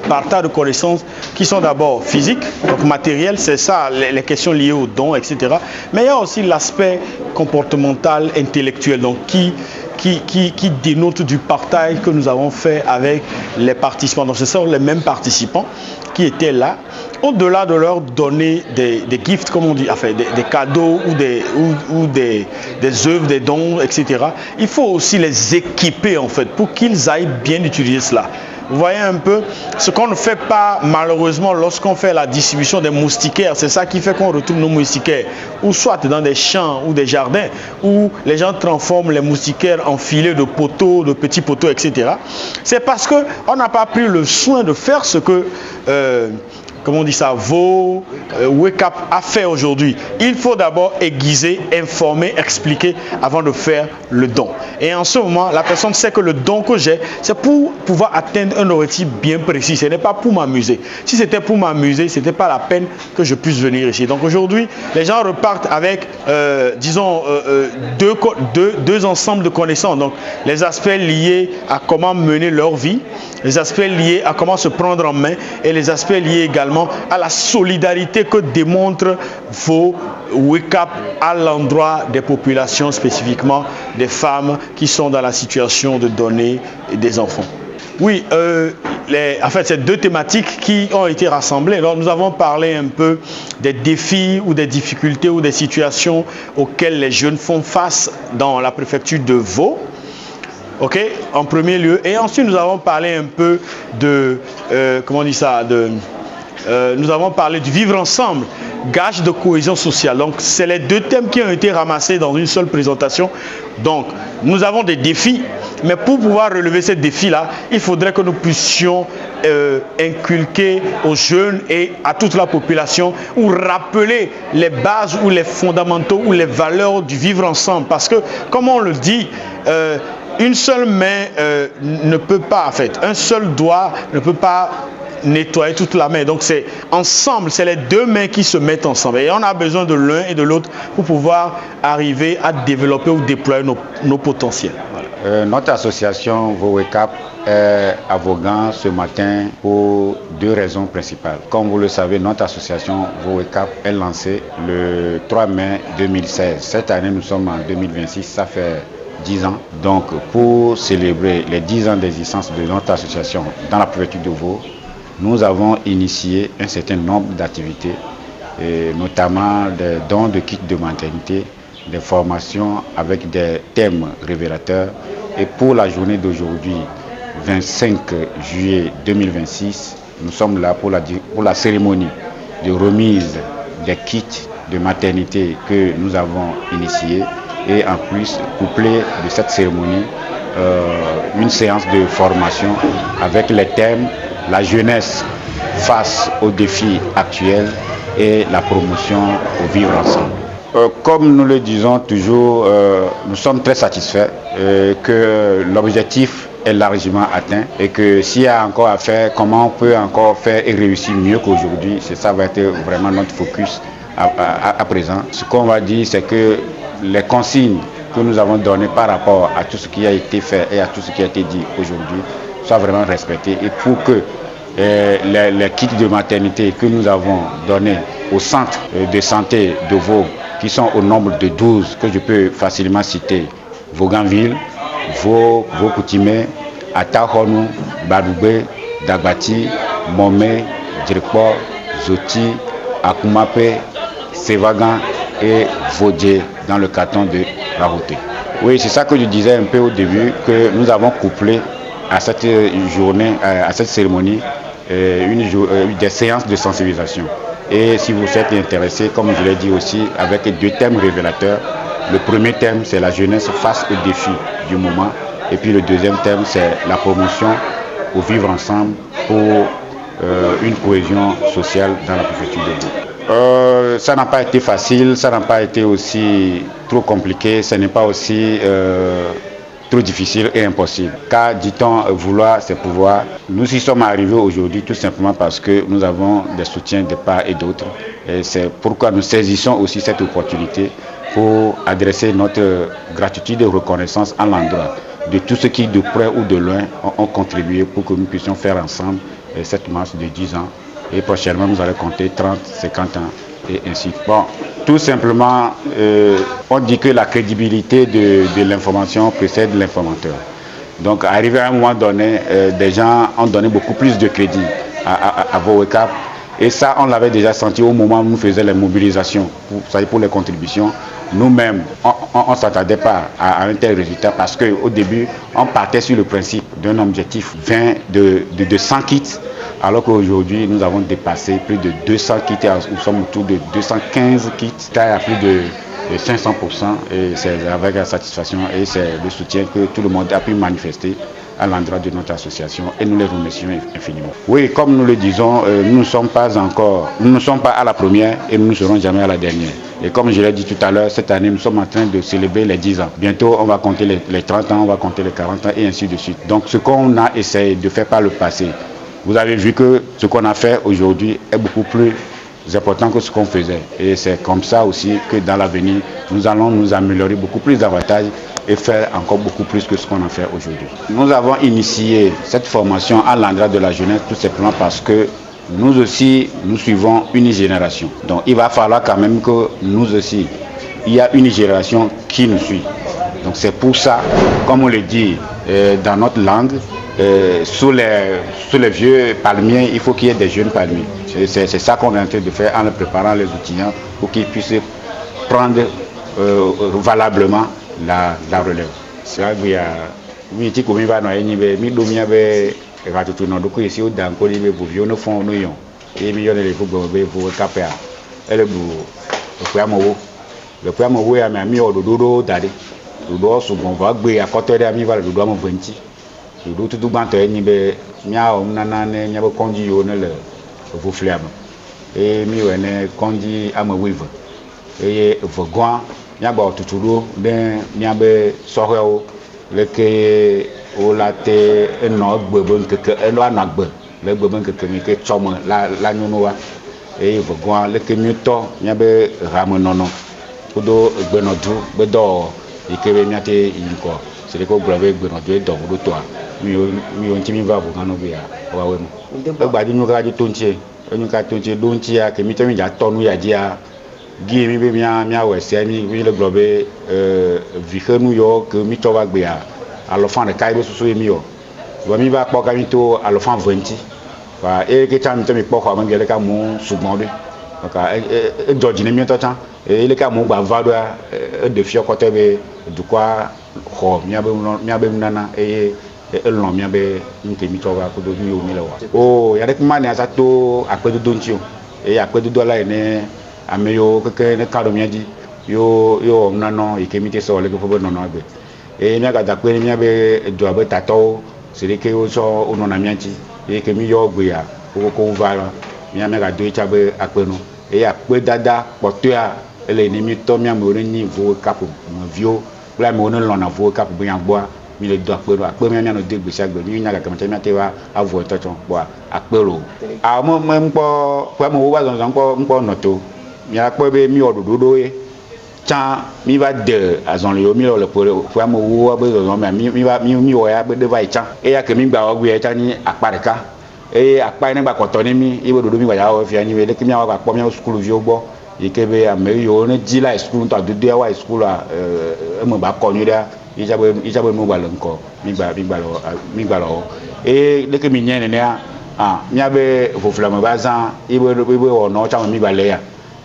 partages de connaissances qui sont d'abord physiques, donc matériels, c'est ça, les questions liées aux dons, etc. Mais il y a aussi l'aspect comportemental, intellectuel, donc qui qui dénote du partage que nous avons fait avec les participants. Donc ce sont les mêmes participants qui étaient là. Au-delà de leur donner des gifts, comme on dit, enfin, des cadeaux ou des œuvres, des dons, etc., il faut aussi les équiper en fait pour qu'ils aillent bien utiliser cela. Vous voyez un peu ce qu'on ne fait pas malheureusement lorsqu'on fait la distribution des moustiquaires. C'est ça qui fait qu'on retrouve nos moustiquaires, ou soit dans des champs ou des jardins, où les gens transforment les moustiquaires en filets de poteaux, de petits poteaux, etc. C'est parce qu'on n'a pas pris le soin de faire ce que... comment on dit ça, Wake Up a fait aujourd'hui. Il faut d'abord aiguiser, informer, expliquer avant de faire le don. Et en ce moment, la personne sait que le don que j'ai, c'est pour pouvoir atteindre un objectif bien précis. Ce n'est pas pour m'amuser. Si c'était pour m'amuser, ce n'était pas la peine que je puisse venir ici. Donc aujourd'hui, les gens repartent avec, disons, deux ensembles de connaissances. Donc les aspects liés à comment mener leur vie, les aspects liés à comment se prendre en main et les aspects liés également à la solidarité que démontrent vos Wake Up à l'endroit des populations, spécifiquement des femmes qui sont dans la situation de donner des enfants. Oui, en fait, c'est deux thématiques qui ont été rassemblées. Alors, nous avons parlé un peu des défis ou des difficultés ou des situations auxquelles les jeunes font face dans la préfecture de Vaud. Ok, en premier lieu. Et ensuite, nous avons parlé un peu de, comment on dit ça, nous avons parlé du vivre ensemble, gage de cohésion sociale. Donc, c'est les deux thèmes qui ont été ramassés dans une seule présentation. Donc, nous avons des défis, mais pour pouvoir relever ces défis-là, il faudrait que nous puissions inculquer aux jeunes et à toute la population ou rappeler les bases ou les fondamentaux ou les valeurs du vivre ensemble. Parce que, comme on le dit, une seule main ne peut pas, en fait, un seul doigt ne peut pas nettoyer toute la main. Donc c'est ensemble, c'est les deux mains qui se mettent ensemble. Et on a besoin de l'un et de l'autre pour pouvoir arriver à développer ou déployer nos potentiels. Voilà. Notre association Wake Up est à Vaughan ce matin pour deux raisons principales. Comme vous le savez, notre association Wake Up est lancée le 3 mai 2016. Cette année, nous sommes en 2026, ça fait 10 ans. Donc, pour célébrer les 10 ans d'existence de notre association dans la préfecture de Vaud, nous avons initié un certain nombre d'activités, notamment des dons de kits de maternité, des formations avec des thèmes révélateurs. Et pour la journée d'aujourd'hui, 25 juillet 2026, nous sommes là pour la cérémonie de remise des kits de maternité que nous avons initiée. Et en plus, couplé de cette cérémonie, une séance de formation avec les thèmes la jeunesse face aux défis actuels et la promotion au vivre ensemble. Comme nous le disons toujours, nous sommes très satisfaits que l'objectif est largement atteint et que s'il y a encore à faire, comment on peut encore faire et réussir mieux qu'aujourd'hui, ça va être vraiment notre focus à présent. Ce qu'on va dire, c'est que les consignes que nous avons données par rapport à tout ce qui a été fait et à tout ce qui a été dit aujourd'hui soient vraiment respectées. Et pour que les kits de maternité que nous avons donnés au centre de santé de Vaud, qui sont au nombre de 12, que je peux facilement citer, Vaughanville, Vaud-Coutimé, Atahonu, Badoubé, Dagati, Momé, Djirkpo, Zoti, Akumape, Sévagan et Vaudjé dans le canton de Rahoté. Oui, c'est ça que je disais un peu au début, que nous avons couplé à cette journée, à cette cérémonie, des séances de sensibilisation. Et si vous êtes intéressé, comme je l'ai dit aussi, avec deux thèmes révélateurs. Le premier thème, c'est la jeunesse face aux défis du moment. Et puis le deuxième thème, c'est la promotion au vivre ensemble pour une cohésion sociale dans la préfecture de Vaud. Ça n'a pas été facile, ça n'a pas été aussi trop compliqué, ce n'est pas aussi trop difficile et impossible. Car dit-on, vouloir c'est pouvoir. Nous y sommes arrivés aujourd'hui tout simplement parce que nous avons des soutiens de part et d'autre. Et c'est pourquoi nous saisissons aussi cette opportunité pour adresser notre gratitude et reconnaissance à l'endroit de tous ceux qui, de près ou de loin, ont contribué pour que nous puissions faire ensemble cette marche de 10 ans. Et prochainement, nous allons compter 30, 50 ans et ainsi. Bon, tout simplement, on dit que la crédibilité de l'information précède l'informateur. Donc, arrivé à un moment donné, des gens ont donné beaucoup plus de crédit à VOECAP. Et ça, on l'avait déjà senti au moment où nous faisions les mobilisations pour les contributions. Nous-mêmes, on ne s'attendait pas à un tel résultat parce qu'au début, on partait sur le principe d'un objectif 20 de 100 kits, alors qu'aujourd'hui, nous avons dépassé plus de 200 kits. Nous sommes autour de 215 kits, taille à plus de 500%. Et c'est avec la satisfaction et c'est le soutien que tout le monde a pu manifester à l'endroit de notre association et nous les remercions infiniment. Oui, comme nous le disons, nous ne sommes pas à la première et nous ne serons jamais à la dernière. Et comme je l'ai dit tout à l'heure, cette année, nous sommes en train de célébrer les 10 ans. Bientôt, on va compter les 30 ans, on va compter les 40 ans et ainsi de suite. Donc, ce qu'on a essayé de faire par le passé, vous avez vu que ce qu'on a fait aujourd'hui est beaucoup plus important que ce qu'on faisait. Et c'est comme ça aussi que dans l'avenir, nous allons nous améliorer beaucoup plus davantage et faire encore beaucoup plus que ce qu'on a fait aujourd'hui. Nous avons initié cette formation à l'endroit de la jeunesse tout simplement parce que nous aussi, nous suivons une génération. Donc il va falloir quand même que nous aussi, il y a une génération qui nous suit. Donc c'est pour ça, comme on le dit dans notre langue, sous les vieux palmiers, il faut qu'il y ait des jeunes palmiers. C'est ça qu'on est en train de faire en préparant les étudiants pour qu'ils puissent prendre valablement la relève. C'est vrai qu'il y a mi ti komi va no enyi be mi do mi be ka tutu no do ko isi o dan ko ni be bovio no fon no yon e mi yo le fo go be fo kapea ele bu le kwa mo wo ya mi o do dade do so bon va gbe akoto de mi va do mo venti do tutu ban to enyi be mi a o nana ne nya be konji yo ne le vo fliam e mi we ne konji ama wive e vo gwan nya ba tutu do den nya be sohwe le ke o la te eno gbebe nkeke eno anagbe le gbebe nkeke mi ke tsome la nyunuwa e vo gwan le ke mi to nya be ramenono kodo gbenodu gbedo ikebe mi ate yinko se le ko gbebe gbenodu e do do to mi o ntimi va vo ngano be ya wa we mo e gba di nyuka di tonche enyu ka tonche donchi ya ke mi to mi ja tonu ya dia gi mi be mia wese mi le globe vihenu yo que mi to va gbe a alofan de kai be susu mi yo wa mi ba po ka mi to alofan 20 wa e ke tan mi to mi po ko ma gele ka mu sugbon be ka e George ni mi to tan e le ka mu gba vado e de fio ko te be du kwa ho mi abe nana e lon mi abe nke mi to va ko do mi o mi le wa o ya de kuma ni asato apedo donchi o e apedo do la ene ameyo keke ne kado miaji yo nano ikemite so le ko nono agbe e mi aga dakpe mi abe do abe tato sereke o so ono na mianchi e ke mi yo gbe ya ko va mi aga do ichabe akpenu e akpe dada potoa ele ni mi to mi amore ni vo kapo mo vio bla mi ono lona vo kapo bi agbo mi le do akpe mi no de gbese agbe mi nyaga kamata mi atewa avo toton bo akpero a mo mpo kwa mo wa zon mpo noto mi akpo be mi odododo e chan mi va de azon le mi le pour mo wo be zon mi wo ya be de vai chan e ya ke mi gba ogwe e chan ni apareka e apa ni gba koto ni mi e bododo mi gba ya o fi ani we le ke mi awa po mi school vi ogbo ikebe ameyo ne ji la school to adudu wa school e mo ba ko ni da ijabe mo gba lo nko mi gba lo e le ke mi nyen ne mi abe fofula mo bazan ibe ono cha mi gba le ya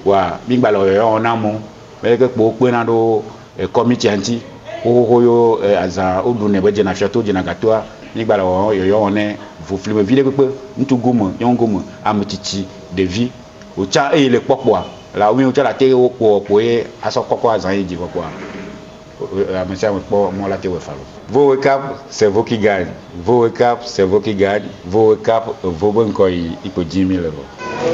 wa mi gba lo yo na mo me ke po pe na do committee anti ho yo azan odu ne be je na chateau je na gatoa mi gba lo yo ne fofula me vile pe ntu gomo yon gomo amutichi de vie o cha e le popo la o mi o cha la te o po e aso koko azan e ji popo monsieur moi la théorie fallo VOECAP c'est vous qui gagne VOECAP c'est vous qui gagne VOECAP vous bon ko ipo 10 000 euros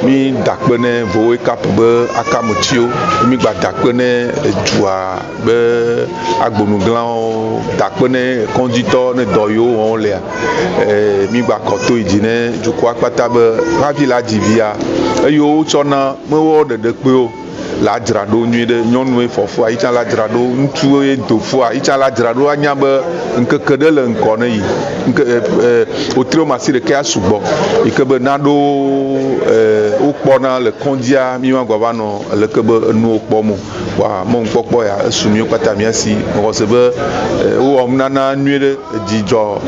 mi dakpene VOECAP be akamotio mi gba dakpene dua be agbonuglan dakpene conducteur ne doyo on le mi gba koto idine juko akpata be ravi la divia eyo chona me wo de pe o la dzrado nyui de nyɔnu fɔfo aitsa la dzrado ŋutsu ye dofo aitsa la dzrado anya be nkeke de le ŋkɔ ne yi nke wotrio masi ɖeka ya sugbɔ yi ke be naɖo wokpɔna le kɔndzia mi ma gbava nɔ leke be enuwo kpɔm o wa mo ŋkpɔkpɔ ya esu mi kpata mia si xɔse be wowɔm nana nyui ɖe dzidzɔ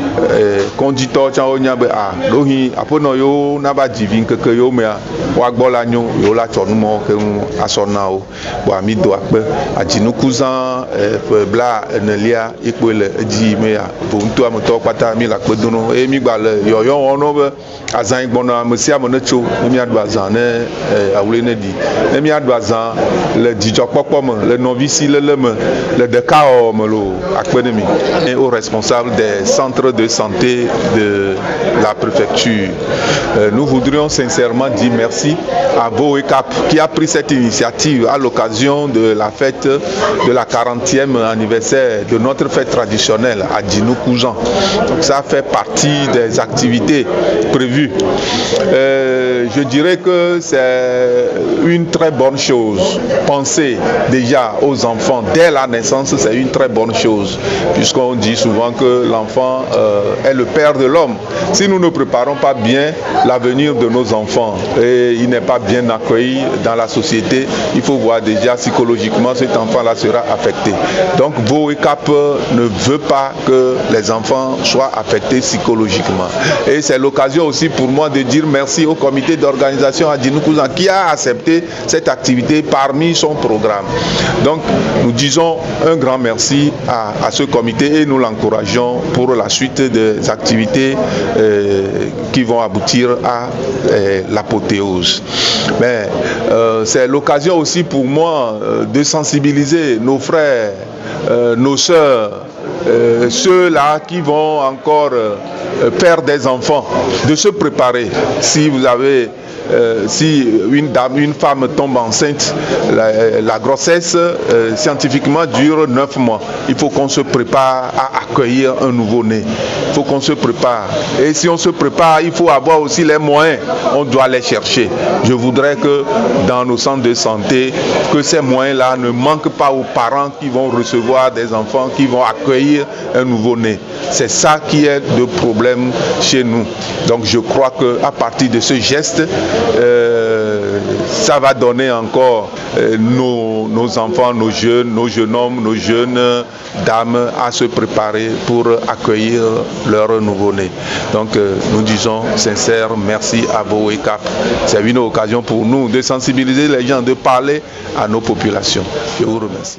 kɔndzitɔwo tsã wonya be ɖohi aƒenɔ yewo nava dzivi ŋkeke yewo mea woagbɔ la nyo yewo la tsɔ numɔwo ke ŋu asɔ na wo boa mi do akpe adzinuku zã ƒe bla enelia ekpoe le edzi me ya vo ŋutɔ ametɔwo kpata mi le akpe dono eye mi gba le yɔyɔ wɔm no be azã yi gbɔna ame sia ame ne tso ne miaɖu azã ne awle ne ɖi ne miaɖu azã le dzidzɔkpɔkpɔ me le nɔvi si lele me le ɖekawɔwɔ me lo akpe ne mi aux responsables des centres de santé de la préfecture. Nous voudrions sincèrement dire merci à VOECAP qui a pris cette initiative à l'occasion de la fête de la 40e anniversaire de notre fête traditionnelle à Djinoukouzan. Donc ça fait partie des activités prévues. Je dirais que c'est une très bonne chose. Penser déjà aux enfants dès la naissance, c'est une très bonne chose, puisqu'on dit souvent que l'enfant est le père de l'homme. Si nous ne préparons pas bien l'avenir de nos enfants et il n'est pas bien accueilli dans la société, il faut voir déjà psychologiquement cet enfant-là sera affecté. Donc VOECAP ne veut pas que les enfants soient affectés psychologiquement. Et c'est l'occasion aussi pour moi de dire merci au comité d'organisation à Djinoukouzan qui a accepté cette activité parmi son programme. Donc nous disons un grand merci à ce comité et nous l'encourageons pour la suite des activités qui vont aboutir à l'apothéose. Mais c'est l'occasion aussi pour moi de sensibiliser nos frères, nos sœurs, ceux-là qui vont encore perdre des enfants, de se préparer. Si vous avez si une femme tombe enceinte, la grossesse scientifiquement dure 9 mois. Il faut qu'on se prépare à accueillir un nouveau-né. Il faut qu'on se prépare. Et si on se prépare, il faut avoir aussi les moyens. On doit les chercher. Je voudrais que dans nos centres de santé, que ces moyens-là ne manquent pas aux parents qui vont recevoir des enfants, qui vont accueillir un nouveau-né. C'est ça qui est le problème chez nous. Donc je crois qu'à partir de ce geste, ça va donner encore nos enfants, nos jeunes hommes, nos jeunes dames à se préparer pour accueillir leur nouveau-né. Donc nous disons sincère merci à VOECAP. C'est une occasion pour nous de sensibiliser les gens, de parler à nos populations. Je vous remercie.